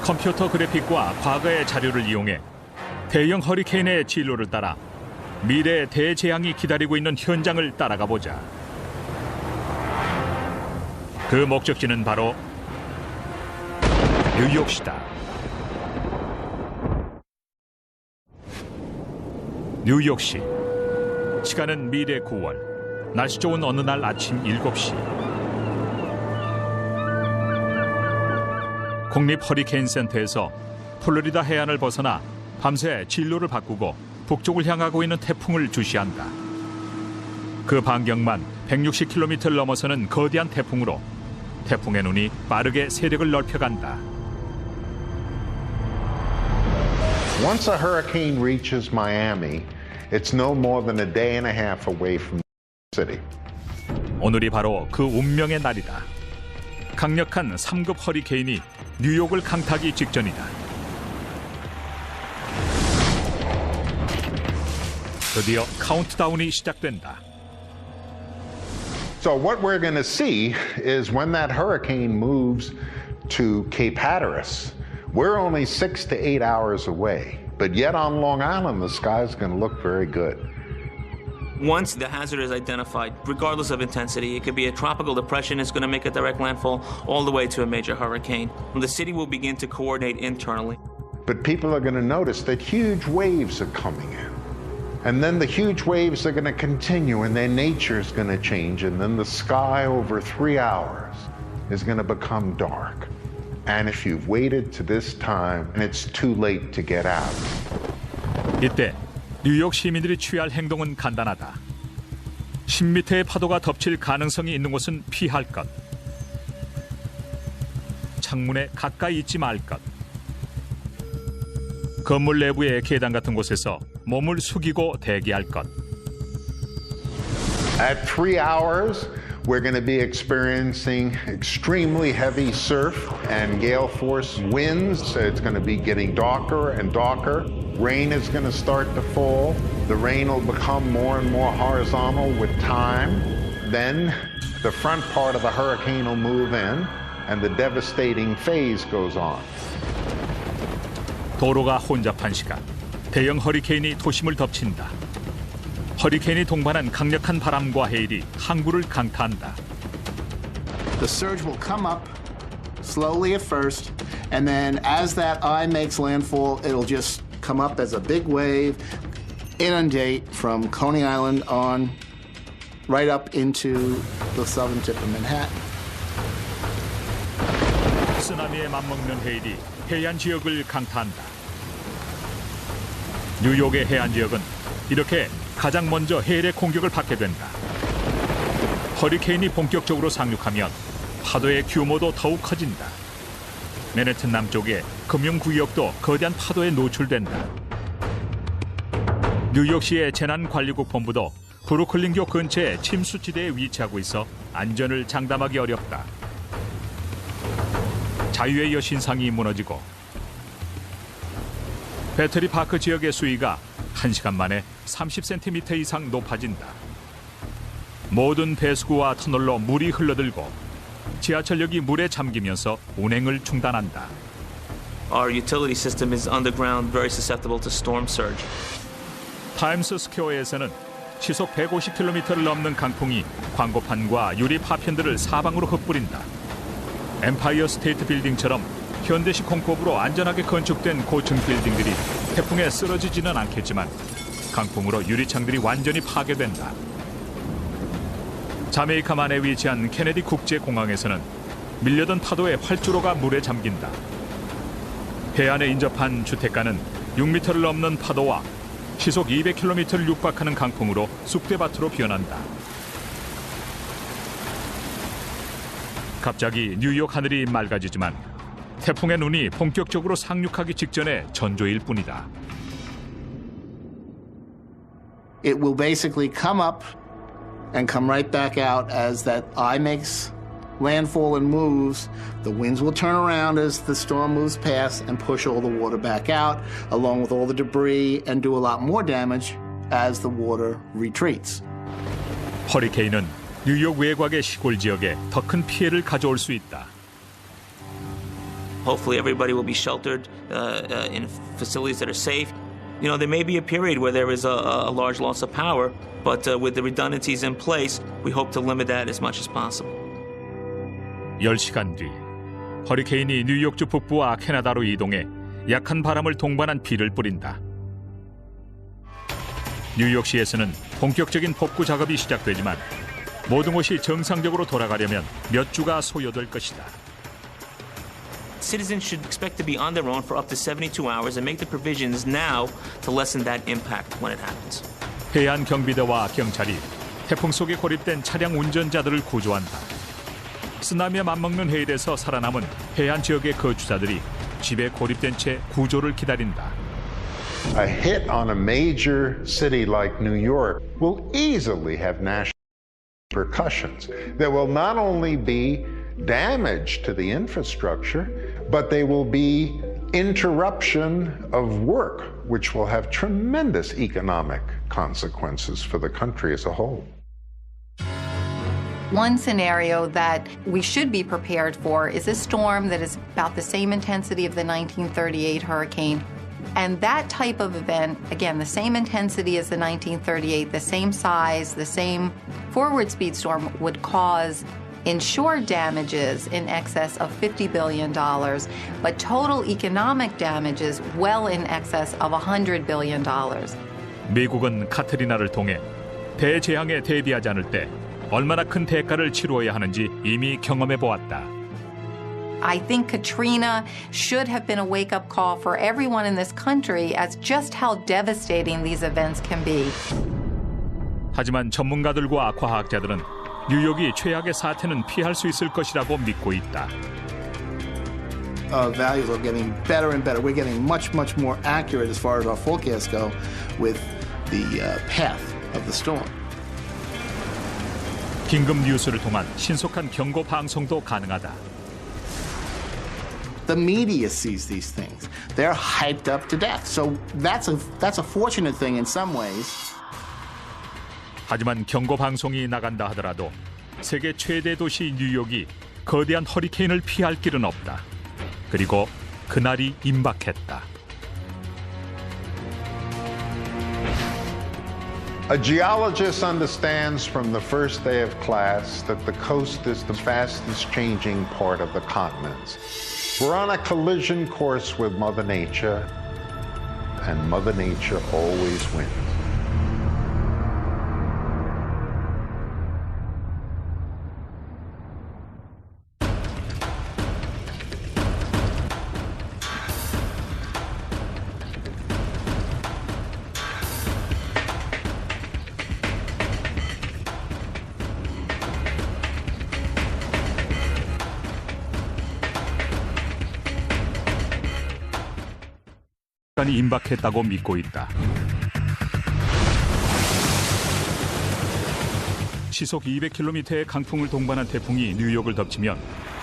Speaker 1: 컴퓨터 그래픽과 과거의 자료를 이용해 대형 허리케인의 진로를 따라 미래의 대재앙이 기다리고 있는 현장을 따라가 보자. 그 목적지는 바로 뉴욕시다. 뉴욕시. 시간은 미래 9월. 날씨 좋은 어느 날 아침 7시. 국립 허리케인 센터에서 플로리다 해안을 벗어나 밤새 진로를 바꾸고 북쪽을 향하고 있는 태풍을 주시한다. 그 반경만 160km를 넘어서는 거대한 태풍으로 태풍의 눈이 빠르게 세력을 넓혀간다.
Speaker 2: Once a hurricane reaches Miami, it's no more than a day and a half away from the city.
Speaker 1: 오늘이 바로 그 운명의 날이다. 강력한 3급 허리케인이 뉴욕을 강타하기 직전이다. 드디어 카운트다운이 시작된다.
Speaker 2: So what we're going to see is when that hurricane moves to Cape Hatteras, we're only 6 to 8 hours away. But yet on Long Island, the sky's going to look very good.
Speaker 4: Once the hazard is identified, regardless of intensity, it could be a tropical depression, it's going to make a direct landfall all the way to a major hurricane. The city will begin to coordinate internally.
Speaker 2: But people are going to notice that huge waves are coming in. And then the huge waves are going to continue and their nature is going to change. And then the sky over 3 hours is going to become dark. And if you've waited to this time, it's too late to get out.
Speaker 1: 이때 뉴욕 시민들이 취할 행동은 간단하다. 10m의 파도가 덮칠 가능성이 있는 곳은 피할 것. 창문에 가까이 있지 말 것. 건물 내부의 계단 같은 곳에서 몸을 숙이고 대기할 것.
Speaker 2: At 3 hours, we're going to be experiencing extremely heavy surf and gale force winds. It's going to be getting darker and darker. Rain is going to start to fall. The rain will become more and more horizontal with time. Then the front part of the hurricane will move in and the devastating phase goes on.
Speaker 1: 도로가 혼잡한 시간, 대형 허리케인이 도심을 덮친다. 허리케인이 동반한 강력한 바람과 해일이 항구를 강타한다.
Speaker 5: The surge will come up slowly at first, and then as that eye makes landfall, it'll just come up as a big wave, inundate from Coney Island on right up into the southern tip of Manhattan.
Speaker 1: 쓰나미에 맞먹는 해일이 해안 지역을 강타한다. 뉴욕의 해안 지역은 이렇게 가장 먼저 해일의 공격을 받게 된다. 허리케인이 본격적으로 상륙하면 파도의 규모도 더욱 커진다. 맨해튼 남쪽의 금융구역도 거대한 파도에 노출된다. 뉴욕시의 재난관리국 본부도 브루클린교 근처의 침수지대에 위치하고 있어 안전을 장담하기 어렵다. 자유의 여신상이 무너지고 배터리파크 지역의 수위가 1시간 만에 30cm 이상 높아진다. 모든 배수구와 터널로 물이 흘러들고 지하철역이 물에 잠기면서 운행을 중단한다.
Speaker 4: Our utility system is underground, very susceptible to storm surge.
Speaker 1: 타임스 스퀘어에서는 시속 150km를 넘는 강풍이 광고판과 유리 파편들을 사방으로 흩뿌린다. 엠파이어 스테이트 빌딩처럼 현대식 공법으로 안전하게 건축된 고층 빌딩들이 태풍에 쓰러지지는 않겠지만 강풍으로 유리창들이 완전히 파괴된다. 자메이카만에 위치한 케네디 국제공항에서는 밀려든 파도에 활주로가 물에 잠긴다. 해안에 인접한 주택가는 6m를 넘는 파도와 시속 200km를 육박하는 강풍으로 쑥대밭으로 변한다. 갑자기 뉴욕 하늘이 맑아지지만 태풍의 눈이 본격적으로 상륙하기 직전의 전조일 뿐이다.
Speaker 5: It will basically come up and come right back out as that eye makes landfall and moves. The winds will turn around as the storm moves past and push all the water back out, along with all the debris, and do a lot more damage as the water retreats.
Speaker 1: 허리케인은 뉴욕 외곽의 시골 지역에 더 큰 피해를 가져올 수 있다.
Speaker 4: Hopefully everybody will be sheltered in facilities that are safe. You know, there may be a period where there is a large loss of power, but with the redundancies in place, we hope to limit that as much as possible.
Speaker 1: 10시간 뒤, 허리케인이 뉴욕주 북부와 캐나다로 이동해 약한 바람을 동반한 비를 뿌린다. 뉴욕시에서는 본격적인 복구 작업이 시작되지만 모든 것이 정상적으로 돌아가려면 몇 주가 소요될 것이다.
Speaker 4: Citizens should expect to be on their own for up to 72 hours and make the provisions now to lessen that impact when it happens.
Speaker 1: 해안 경비대와 경찰이 태풍 속에 고립된 차량 운전자들을 구조한다. 쓰나미에 맞먹는 해일에서 살아남은 해안 지역의 거주자들이 집에 고립된 채 구조를 기다린다.
Speaker 2: A hit on a major city like New York will easily have national repercussions. There will not only be damage to the infrastructure, but there will be interruption of work, which will have tremendous economic consequences for the country as a whole.
Speaker 3: One scenario that we should be prepared for is a storm that is about the same intensity of the 1938 hurricane. And that type of event, again, the same intensity as the 1938, the same size, the same forward speed storm would cause insured damages in excess of $50 billion, but total economic damages well in excess of $100 billion.
Speaker 1: 미국은 카트리나를 통해 대재앙에 대비하지 않을 때 얼마나 큰 대가를 치루어야 하는지 이미 경험해 보았다.
Speaker 3: I think Katrina should have been a wake-up call for everyone in this country as just how devastating these events can be.
Speaker 1: 하지만 전문가들과 과학자들은 뉴욕이 최악의 사태는 피할 수 있을 것이라고 믿고 있다.
Speaker 5: Values are getting better and better. We're getting much more accurate as far as our forecasts go with the path of the storm.
Speaker 1: 긴급 뉴스를 통한 신속한 경고 방송도 가능하다.
Speaker 5: The media sees these things. They're hyped up to death. So that's a fortunate thing in some ways.
Speaker 1: 하지만 경고 방송이 나간다 하더라도 세계 최대 도시 뉴욕이 거대한 허리케인을 피할 길은 없다. 그리고 그날이 임박했다.
Speaker 2: A geologist understands from the first day of class that the coast is the fastest changing part of the continents. We're on a collision course with Mother Nature, and Mother Nature always wins.
Speaker 1: 시간이 임박했다고 믿고 있다. 시속 200km의 강풍을 동반한 태풍이 뉴욕을 덮치면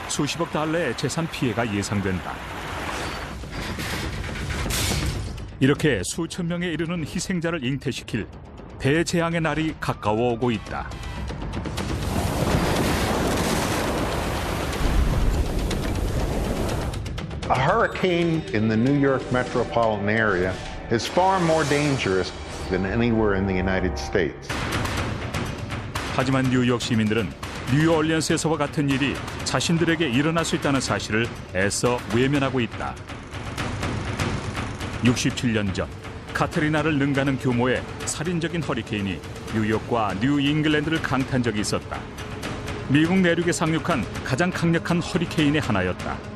Speaker 1: 수십억 달러의 재산 피해가 예상된다. 이렇게 수천 명에 이르는 희생자를 잉태시킬 대재앙의 날이 가까워 오고 있다.
Speaker 2: A hurricane in the New York metropolitan area is far more dangerous than anywhere in the United States.
Speaker 1: 하지만 뉴욕 시민들은 뉴올리언스에서와 같은 일이 자신들에게 일어날 수 있다는 사실을 애써 외면하고 있다. 67년 전 카트리나를 능가하는 규모의 살인적인 허리케인이 뉴욕과 뉴잉글랜드를 강타한 적이 있었다. 미국 내륙에 상륙한 가장 강력한 허리케인의 하나였다.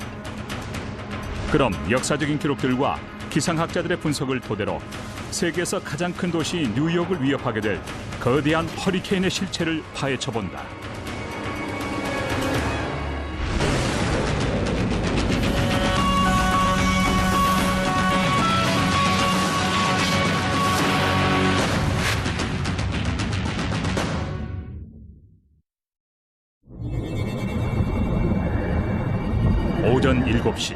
Speaker 1: 그럼 역사적인 기록들과 기상학자들의 분석을 토대로 세계에서 가장 큰 도시 뉴욕을 위협하게 될 거대한 허리케인의 실체를 파헤쳐본다. 오전 7시.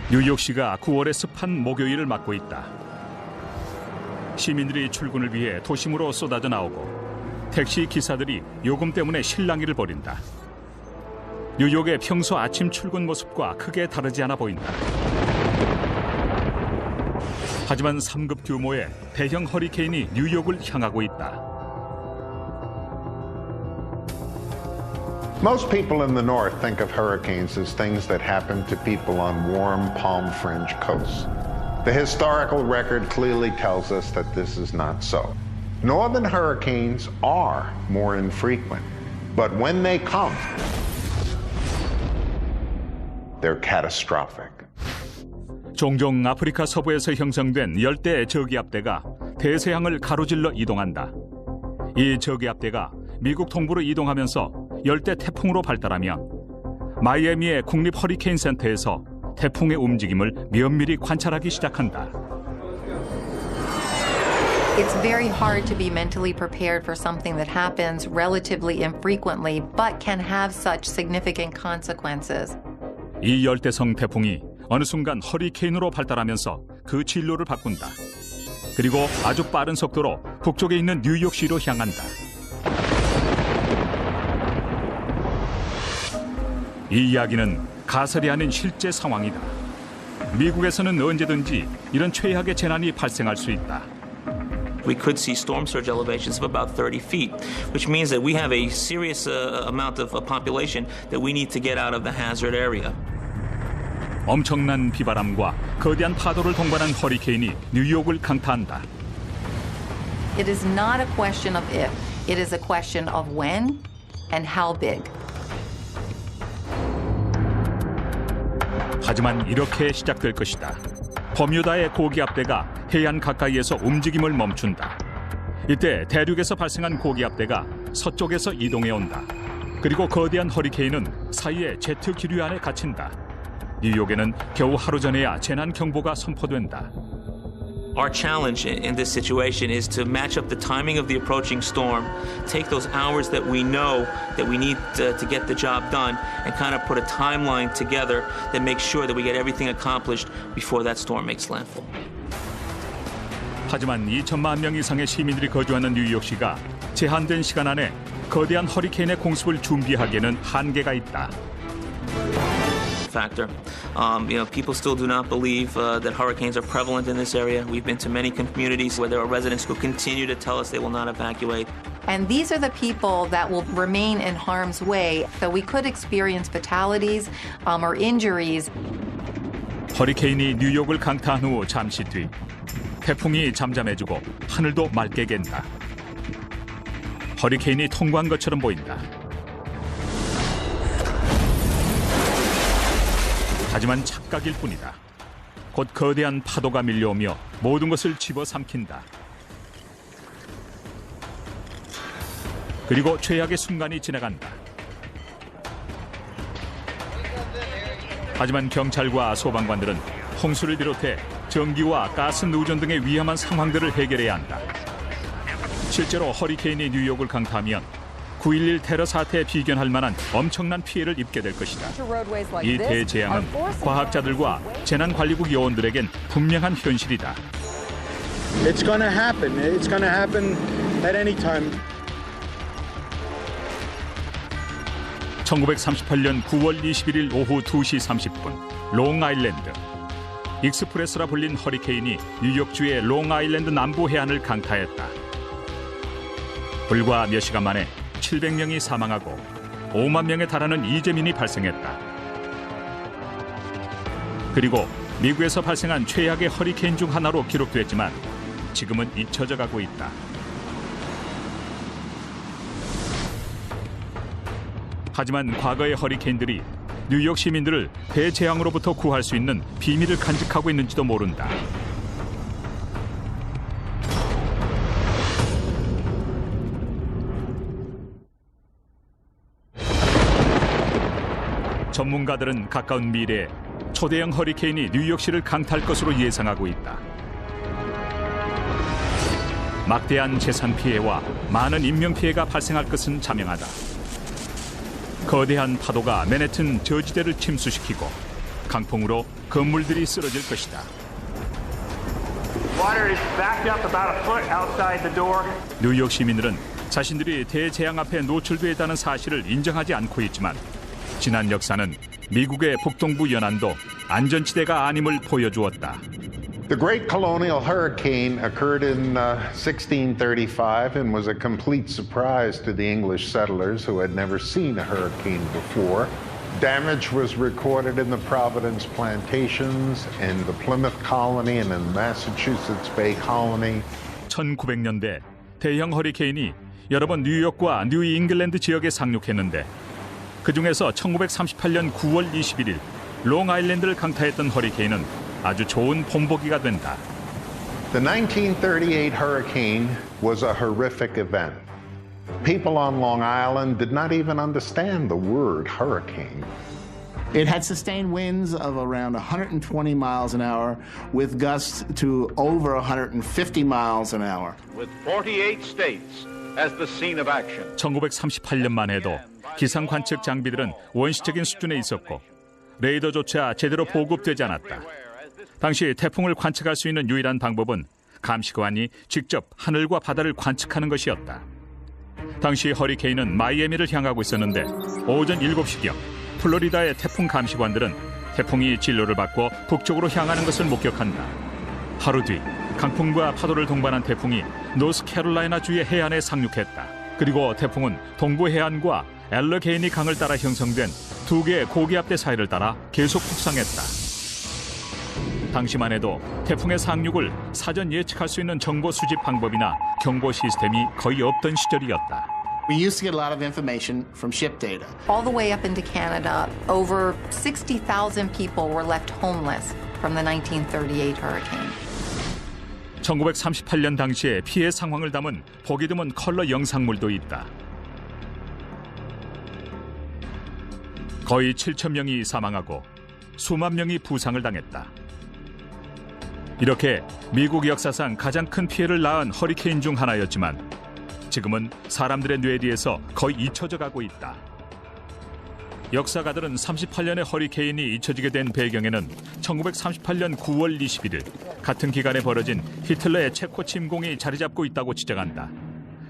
Speaker 1: 뉴욕시가 9월의 습한 목요일을 맞고 있다. 시민들이 출근을 위해 도심으로 쏟아져 나오고 택시 기사들이 요금 때문에 실랑이를 벌인다. 뉴욕의 평소 아침 출근 모습과 크게 다르지 않아 보인다. 하지만 3급 규모의 대형 허리케인이 뉴욕을 향하고 있다.
Speaker 2: Most people in the north think of hurricanes as things that happen to people on warm palm fringe coasts. The historical record clearly tells us that this is not so. Northern hurricanes are more infrequent, but when they come, they're catastrophic.
Speaker 1: 종종 아프리카 서부에서 형성된 열대 저기압대가 대서양을 가로질러 이동한다. 이 저기압대가 미국 동부로 이동하면서 열대 태풍으로 발달하면 마이애미의 국립 허리케인 센터에서 태풍의 움직임을 면밀히 관찰하기 시작한다.
Speaker 3: It's very hard to be mentally prepared for something that happens relatively infrequently but can have such significant consequences.
Speaker 1: 이 열대성 태풍이 어느 순간 허리케인으로 발달하면서 그 진로를 바꾼다. 그리고 아주 빠른 속도로 북쪽에 있는 뉴욕시로 향한다. 이 이야기는 가설이 아닌 실제 상황이다. 미국에서는 언제든지 이런 최악의 재난이 발생할 수 있다.
Speaker 4: We could see storm surge elevations of about 30 feet, which means that we have a serious amount of population that we need to get out of the hazard area.
Speaker 1: 엄청난 비바람과 거대한 파도를 동반한 허리케인이 뉴욕을 강타한다.
Speaker 3: It is not a question of if, it is a question of when and how big.
Speaker 1: 하지만 이렇게 시작될 것이다. 버뮤다의 고기압대가 해안 가까이에서 움직임을 멈춘다. 이때 대륙에서 발생한 고기압대가 서쪽에서 이동해 온다. 그리고 거대한 허리케인은 사이에 제트 기류 안에 갇힌다. 뉴욕에는 겨우 하루 전에야 재난 경보가 선포된다.
Speaker 4: Our challenge in this situation is to match up the timing of the approaching storm, take those hours that we know that we need to get the job done, and kind of put a timeline together that makes sure that we get everything accomplished before that storm makes landfall.
Speaker 1: 하지만 2천만 명 이상의 시민들이 거주하는 뉴욕시가 제한된 시간 안에 거대한 허리케인의 공습을 준비하기에는 한계가 있다.
Speaker 4: Factor. People still do not believe that hurricanes are prevalent in this area. We've been to many communities where there are residents who continue to tell us they will not evacuate.
Speaker 3: And these are the people that will remain in harm's way, so we could experience fatalities or injuries.
Speaker 1: 허리케인이 뉴욕을 강타한 후 잠시 뒤 태풍이 잠잠해지고 하늘도 맑게 갠다. 허리케인이 통과한 것처럼 보인다. 하지만 착각일 뿐이다. 곧 거대한 파도가 밀려오며 모든 것을 집어삼킨다. 그리고 최악의 순간이 지나간다. 하지만 경찰과 소방관들은 홍수를 비롯해 전기와 가스 누전 등의 위험한 상황들을 해결해야 한다. 실제로 허리케인이 뉴욕을 강타하면 9.11 테러 사태에 비견할 만한 엄청난 피해를 입게 될 것이다. 이 대재앙은 과학자들과 재난관리국 요원들에겐 분명한 현실이다.
Speaker 6: It's gonna happen. It's gonna happen at any time.
Speaker 1: 1938년 9월 21일 오후 2시 30분 롱아일랜드. 익스프레스라 불린 허리케인이 뉴욕주의 롱아일랜드 남부 해안을 강타했다. 불과 몇 시간 만에 700명이 사망하고 5만 명에 달하는 이재민이 발생했다. 그리고 미국에서 발생한 최악의 허리케인 중 하나로 기록됐지만 지금은 잊혀져 가고 있다. 하지만 과거의 허리케인들이 뉴욕 시민들을 대재앙으로부터 구할 수 있는 비밀을 간직하고 있는지도 모른다. 전문가들은 가까운 미래에 초대형 허리케인이 뉴욕시를 강타할 것으로 예상하고 있다. 막대한 재산 피해와 많은 인명 피해가 발생할 것은 자명하다. 거대한 파도가 맨해튼 저지대를 침수시키고 강풍으로 건물들이 쓰러질 것이다. 뉴욕 시민들은 자신들이 대재앙 앞에 노출되어 있다는 사실을 인정하지 않고 있지만 지난 역사는 미국의 북동부 연안도 안전지대가 아님을 보여주었다.
Speaker 2: The Great Colonial Hurricane occurred in 1635 and was a complete surprise to the English settlers who had never seen a hurricane before. Damage was recorded in the Providence plantations, in the Plymouth colony, and in the Massachusetts Bay colony.
Speaker 1: 1900년대 대형 허리케인이 여러 번 뉴욕과 뉴 잉글랜드 지역에 상륙했는데 그 중에서 1938년 9월 21일 롱아일랜드를 강타했던 허리케인은 아주 좋은 본보기가 된다.
Speaker 2: The 1938 hurricane was a horrific event. People on Long Island did not even understand the word hurricane.
Speaker 5: It had sustained winds of around 120 miles an hour with gusts to over 150 miles an hour.
Speaker 7: With 48 states as the scene of action.
Speaker 1: 1938년만 해도 기상 관측 장비들은 원시적인 수준에 있었고 레이더조차 제대로 보급되지 않았다. 당시 태풍을 관측할 수 있는 유일한 방법은 감시관이 직접 하늘과 바다를 관측하는 것이었다. 당시 허리케인은 마이애미를 향하고 있었는데 오전 7시경 플로리다의 태풍 감시관들은 태풍이 진로를 바꿔 북쪽으로 향하는 것을 목격한다. 하루 뒤 강풍과 파도를 동반한 태풍이 노스캐롤라이나 주의 해안에 상륙했다. 그리고 태풍은 동부 해안과 엘러게이니 강을 따라 형성된 두 개의 고기압대 사이를 따라 계속 북상했다. 당시만 해도 태풍의 상륙을 사전 예측할 수 있는 정보 수집 방법이나 경보 시스템이 거의 없던 시절이었다.
Speaker 5: We used to get a lot of information from ship data.
Speaker 3: All the way up into Canada, over 60,000 people were left homeless from the 1938 hurricane.
Speaker 1: 1938년 당시의 피해 상황을 담은 보기 드문 컬러 영상물도 있다. 거의 7천 명이 사망하고 수만 명이 부상을 당했다. 이렇게 미국 역사상 가장 큰 피해를 낳은 허리케인 중 하나였지만 지금은 사람들의 뇌리에서 거의 잊혀져 가고 있다. 역사가들은 38년의 허리케인이 잊혀지게 된 배경에는 1938년 9월 21일 같은 기간에 벌어진 히틀러의 체코 침공이 자리 잡고 있다고 지적한다.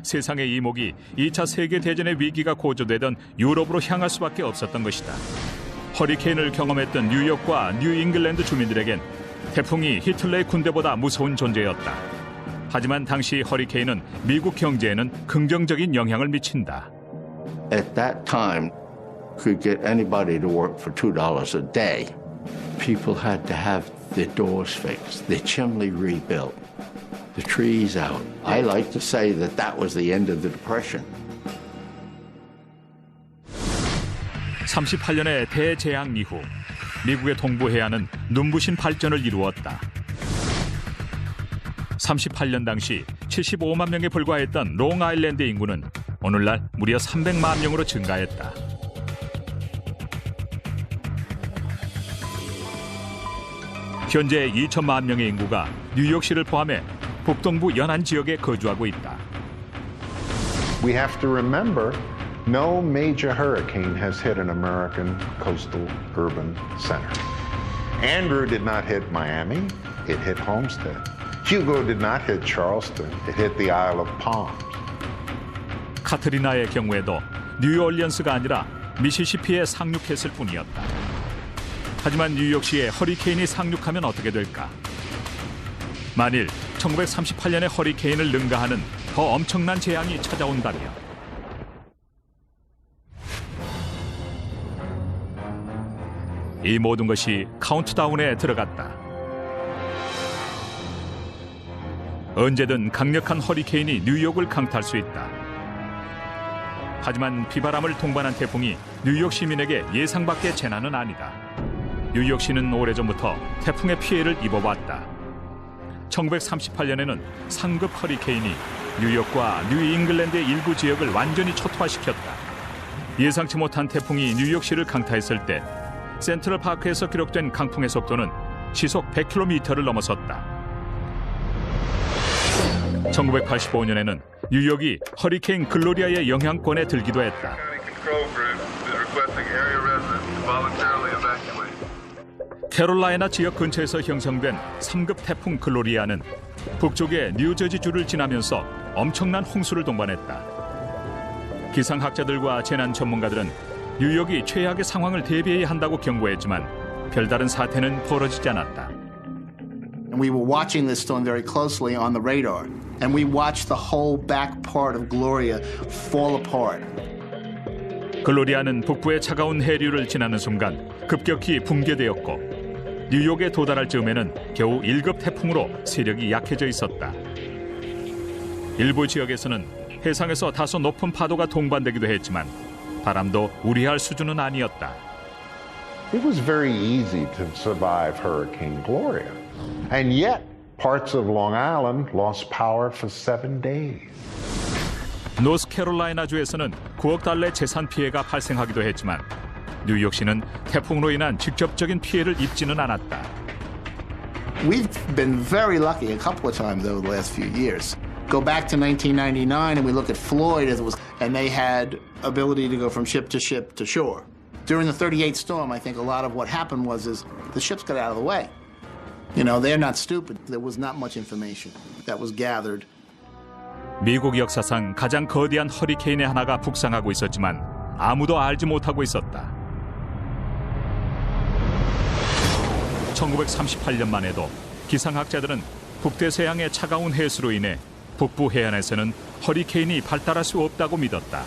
Speaker 1: 세상의 이목이 2차 세계대전의 위기가 고조되던 유럽으로 향할 수밖에 없었던 것이다. 허리케인을 경험했던 뉴욕과 뉴잉글랜드 주민들에겐 태풍이 히틀러의 군대보다 무서운 존재였다. 하지만 당시 허리케인은 미국 경제에는 긍정적인 영향을 미친다.
Speaker 8: At that time, could get anybody to work for $2 a day. People had to have their doors fixed, their chimney rebuilt, the trees out. I like to say that that was the end of the Depression.
Speaker 1: 38년의 대재앙 이후 미국의 동부 해안은 눈부신 발전을 이루었다. 38년 당시 75만 명에 불과했던 롱아일랜드 인구는 오늘날 무려 300만 명으로 증가했다. 현재 2천만 명의 인구가 뉴욕시를 포함해 북동부 연안 지역에 거주하고 있다.
Speaker 2: We have to remember, no major hurricane has hit an American coastal urban center. Andrew did not hit Miami, it hit Homestead. Hugo did not hit Charleston, it hit the Isle of Palms.
Speaker 1: 카트리나의 경우에도 뉴올리언스가 아니라 미시시피에 상륙했을 뿐이었다. 하지만 뉴욕시에 허리케인이 상륙하면 어떻게 될까? 만일 1938년의 허리케인을 능가하는 더 엄청난 재앙이 찾아온다면 이 모든 것이 카운트다운에 들어갔다. 언제든 강력한 허리케인이 뉴욕을 강타할 수 있다. 하지만 비바람을 동반한 태풍이 뉴욕 시민에게 예상 밖의 재난은 아니다. 뉴욕시는 오래전부터 태풍의 피해를 입어왔다. 1938년에는 상급 허리케인이 뉴욕과 뉴잉글랜드의 일부 지역을 완전히 초토화시켰다. 예상치 못한 태풍이 뉴욕시를 강타했을 때 센트럴파크에서 기록된 강풍의 속도는 시속 100km를 넘어섰다. 1985년에는 뉴욕이 허리케인 글로리아의 영향권에 들기도 했다. 캐롤라이나 지역 근처에서 형성된 3급 태풍 글로리아는 북쪽의 뉴저지주를 지나면서 엄청난 홍수를 동반했다. 기상학자들과 재난 전문가들은 뉴욕이 최악의 상황을 대비해야 한다고 경고했지만 별다른 사태는 벌어지지 않았다.
Speaker 5: And we were watching this storm very closely on the radar. And we watched the whole back part of Gloria fall apart.
Speaker 1: 글로리아는 북부의 차가운 해류를 지나는 순간 급격히 붕괴되었고 뉴욕에 도달할 즈음에는 겨우 1급 태풍으로 세력이 약해져 있었다. 일부 지역에서는 해상에서 다소 높은 파도가 동반되기도 했지만 바람도 우려할 수준은 아니었다.
Speaker 2: It was very easy to survive Hurricane Gloria. And yet, parts of Long Island lost power for 7 days.
Speaker 1: 노스캐롤라이나주에서는 9억 달러의 재산 피해가 발생하기도 했지만 뉴욕시는 태풍으로 인한 직접적인 피해를 입지는 않았다.
Speaker 5: We've been very lucky a couple of times over the last few years. Go back to 1999 and we look at Floyd as it was, and they had ability to go from ship to shore. During the 38 storm, I think a lot of what happened was the ships got out of the way. You know, they're not stupid. There was not much information that was gathered.
Speaker 1: 미국 역사상 가장 거대한 허리케인의 하나가 북상하고 있었지만 아무도 알지 못하고 있었다. 1938년만 해도 기상학자들은 북대서양의 차가운 해수로 인해 북부 해안에서는 허리케인이 발달할 수 없다고 믿었다.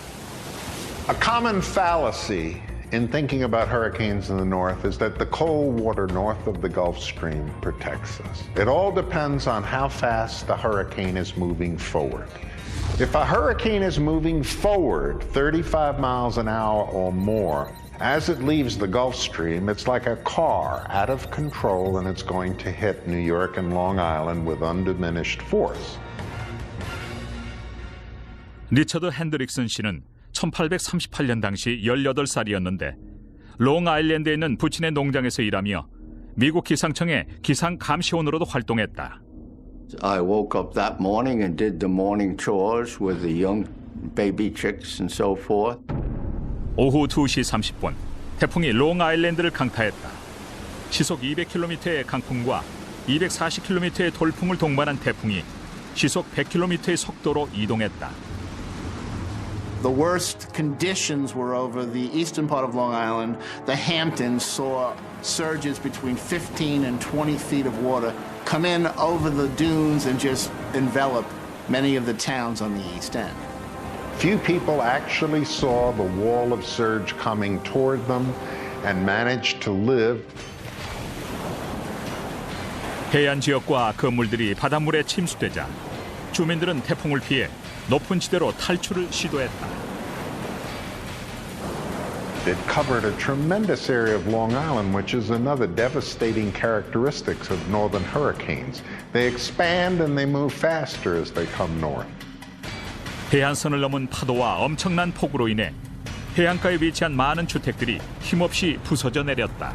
Speaker 2: A common fallacy in thinking about hurricanes in the north is that the cold water north of the Gulf Stream protects us. It all depends on how fast the hurricane is moving forward. If a hurricane is moving forward 35 miles an hour or more, as it leaves the Gulf Stream, it's like a car out of control, and it's going to hit New York and Long Island with undiminished force.
Speaker 1: 리처드 핸드릭슨 씨는 1838년 당시 18살이었는데 롱아일랜드에 있는 부친의 농장에서 일하며 미국 기상청의 기상 감시원으로도 활동했다.
Speaker 8: I woke up that morning and did the morning chores with the young baby chicks and so forth.
Speaker 1: 오후 2시 30분 태풍이 롱아일랜드를 강타했다. 시속 200km의 강풍과 240km의 돌풍을 동반한 태풍이 시속 100km의 속도로 이동했다.
Speaker 5: The worst conditions were over the eastern part of Long Island. The Hamptons saw surges between 15 and 20 feet of water come in over the dunes and just envelop many of the towns on the east end.
Speaker 2: Few people actually saw the wall of surge coming toward them and managed to live.
Speaker 1: 해안 지역과 건물들이 바닷물에 침수되자 주민들은 태풍을 피해 높은 지대로 탈출을 시도했다.
Speaker 2: It covered a tremendous area of Long Island, which is another devastating characteristic of northern hurricanes. They expand and they move faster as they come north.
Speaker 1: 해안선을 넘은 파도와 엄청난 폭우로 인해 해안가에 위치한 많은 주택들이 힘없이 부서져 내렸다.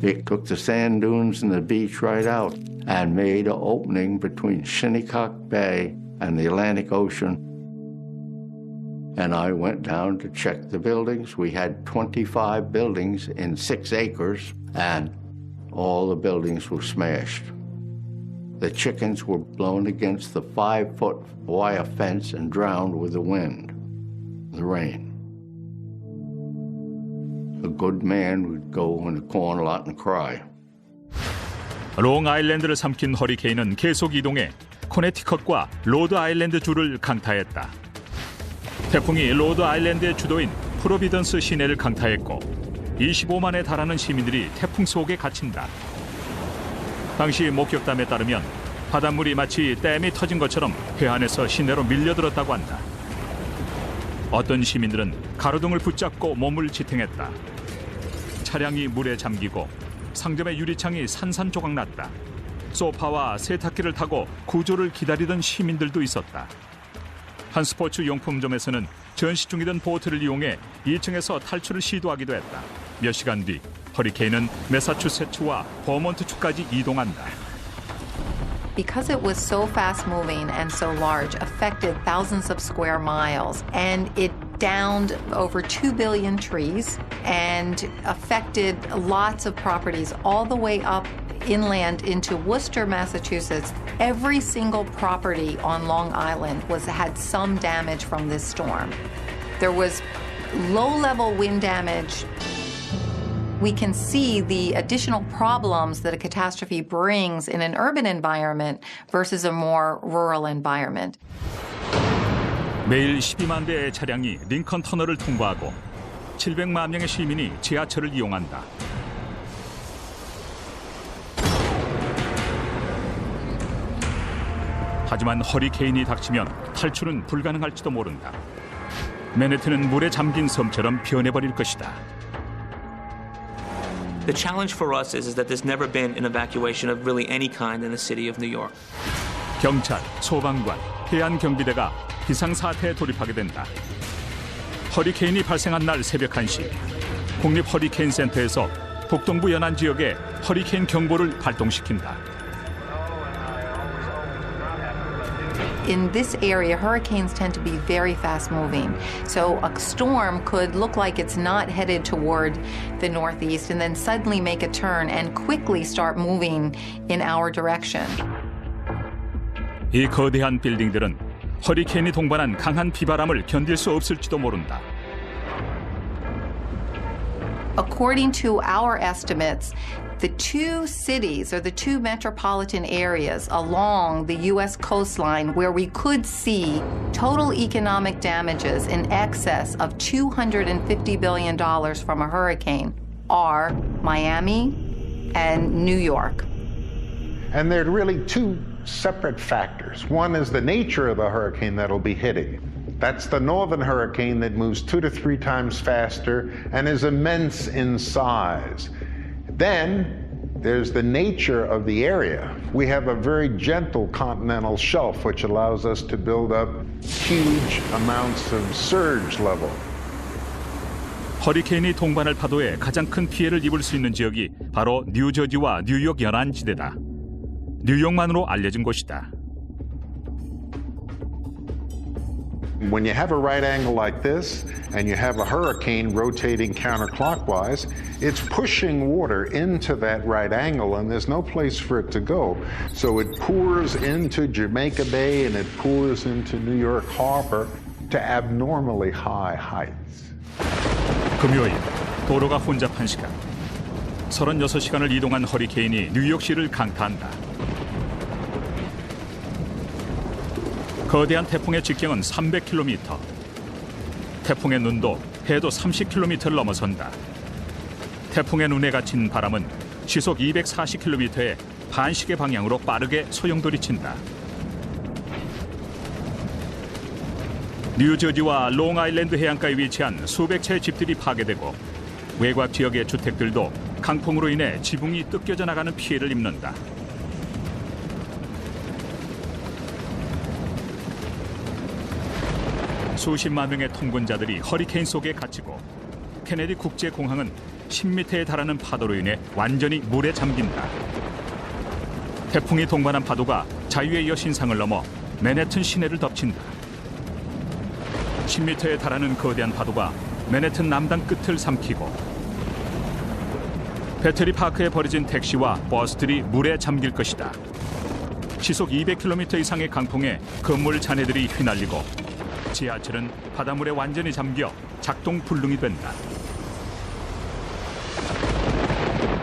Speaker 8: It took the sand dunes and the beach right out and made an opening between Shinnecock Bay and the Atlantic Ocean. And I went down to check the buildings. We had 25 buildings in 6 acres, and all the buildings were smashed. The chickens were blown against the 5-foot wire fence and drowned with the wind, the rain. A good man would go in the corn lot and cry.
Speaker 1: 롱아일랜드를 삼킨 허리케인은 계속 이동해 코네티컷과 로드아일랜드 주를 강타했다. 태풍이 로드아일랜드의 주도인 프로비던스 시내를 강타했고 25만에 달하는 시민들이 태풍 속에 갇힌다. 당시 목격담에 따르면 바닷물이 마치 댐이 터진 것처럼 해안에서 시내로 밀려들었다고 한다. 어떤 시민들은 가로등을 붙잡고 몸을 지탱했다. 차량이 물에 잠기고 상점의 유리창이 산산조각 났다. 소파와 세탁기를 타고 구조를 기다리던 시민들도 있었다. 한 스포츠 용품점에서는 전시 중이던 보트를 이용해 2층에서 탈출을 시도하기도 했다. 몇 시간 뒤 허리케인은 매사추세츠와 버몬트주까지 이동한다.
Speaker 3: Because it was so fast-moving and so large, affected thousands of square miles, and it downed over 2 billion trees and affected lots of properties all the way up inland into Worcester, Massachusetts. Every single property on Long Island had some damage from this storm. There was low-level wind damage. We can see the additional problems that a catastrophe brings in an urban environment versus a more rural environment.
Speaker 1: 매일 12만 대의 차량이 링컨 터널을 통과하고 700만 명의 시민이 지하철을 이용한다. 하지만 허리케인이 닥치면 탈출은 불가능할지도 모른다. 맨해튼은 물에 잠긴 섬처럼 변해버릴 것이다.
Speaker 4: The challenge for us is that there's never been an evacuation of really any kind in the city of New York.
Speaker 1: 경찰, 소방관, 해안 경비대가 비상사태에 돌입하게 된다. 허리케인이 발생한 날 새벽 1시, 국립 허리케인 센터에서 북동부 연안 지역에 허리케인 경보를 발동시킨다.
Speaker 3: In this area, hurricanes tend to be very fast-moving. So a storm could look like it's not headed toward the northeast and then suddenly make a turn and quickly start moving in our direction.
Speaker 1: 이 거대한 빌딩들은 허리케인이 동반한 강한 비바람을 견딜 수 없을지도 모른다.
Speaker 3: According to our estimates, the two cities or the two metropolitan areas along the U.S. coastline where we could see total economic damages in excess of $250 billion from a hurricane are Miami and New York.
Speaker 2: And there are really two separate factors. One is the nature of the hurricane that'll be hitting. That's the northern hurricane that moves 2 to 3 times faster and is immense in size. Then there's the nature of the area. We have a very gentle continental shelf, which allows us to build up huge amounts of surge level.
Speaker 1: 허리케인이 동반할 파도에 가장 큰 피해를 입을 수 있는 지역이 바로 뉴저지와 뉴욕 연안지대다. 뉴욕만으로 알려진 곳이다.
Speaker 2: When you have a right angle like this, and you have a hurricane rotating counterclockwise, it's pushing water into that right angle, and there's no place for it to go. So it pours into Jamaica Bay, and it pours into New York Harbor to abnormally high heights.
Speaker 1: 금요일, 도로가 혼잡한 시간. 36시간을 이동한 허리케인이 뉴욕시를 강타한다. 거대한 태풍의 직경은 300km. 태풍의 눈도 해도 30km를 넘어선다. 태풍의 눈에 갇힌 바람은 시속 240km의 반시계 방향으로 빠르게 소용돌이친다. 뉴저지와 롱아일랜드 해안가에 위치한 수백 채의 집들이 파괴되고 외곽 지역의 주택들도 강풍으로 인해 지붕이 뜯겨져 나가는 피해를 입는다. 수십만 명의 통근자들이 허리케인 속에 갇히고 케네디 국제공항은 10m에 달하는 파도로 인해 완전히 물에 잠긴다. 태풍이 동반한 파도가 자유의 여신상을 넘어 맨해튼 시내를 덮친다. 10m에 달하는 거대한 파도가 맨해튼 남단 끝을 삼키고 배터리파크에 버려진 택시와 버스들이 물에 잠길 것이다. 시속 200km 이상의 강풍에 건물 잔해들이 휘날리고 지하철은 바닷물에 완전히 잠겨 작동 불능이 된다.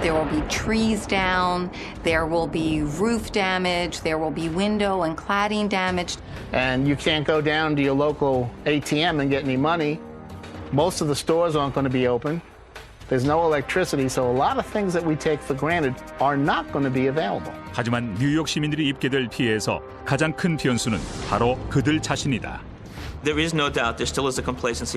Speaker 3: There will be trees down, there will be roof damage, there will be window and cladding damage.
Speaker 5: And you can't go down to your local ATM and get any money. Most of the stores aren't going to be open. There's no electricity, so a lot of things that we take for granted are not going to be available.
Speaker 1: 하지만 뉴욕 시민들이 입게 될 피해에서 가장 큰 변수는 바로 그들 자신이다.
Speaker 4: There is no doubt there still is a complacency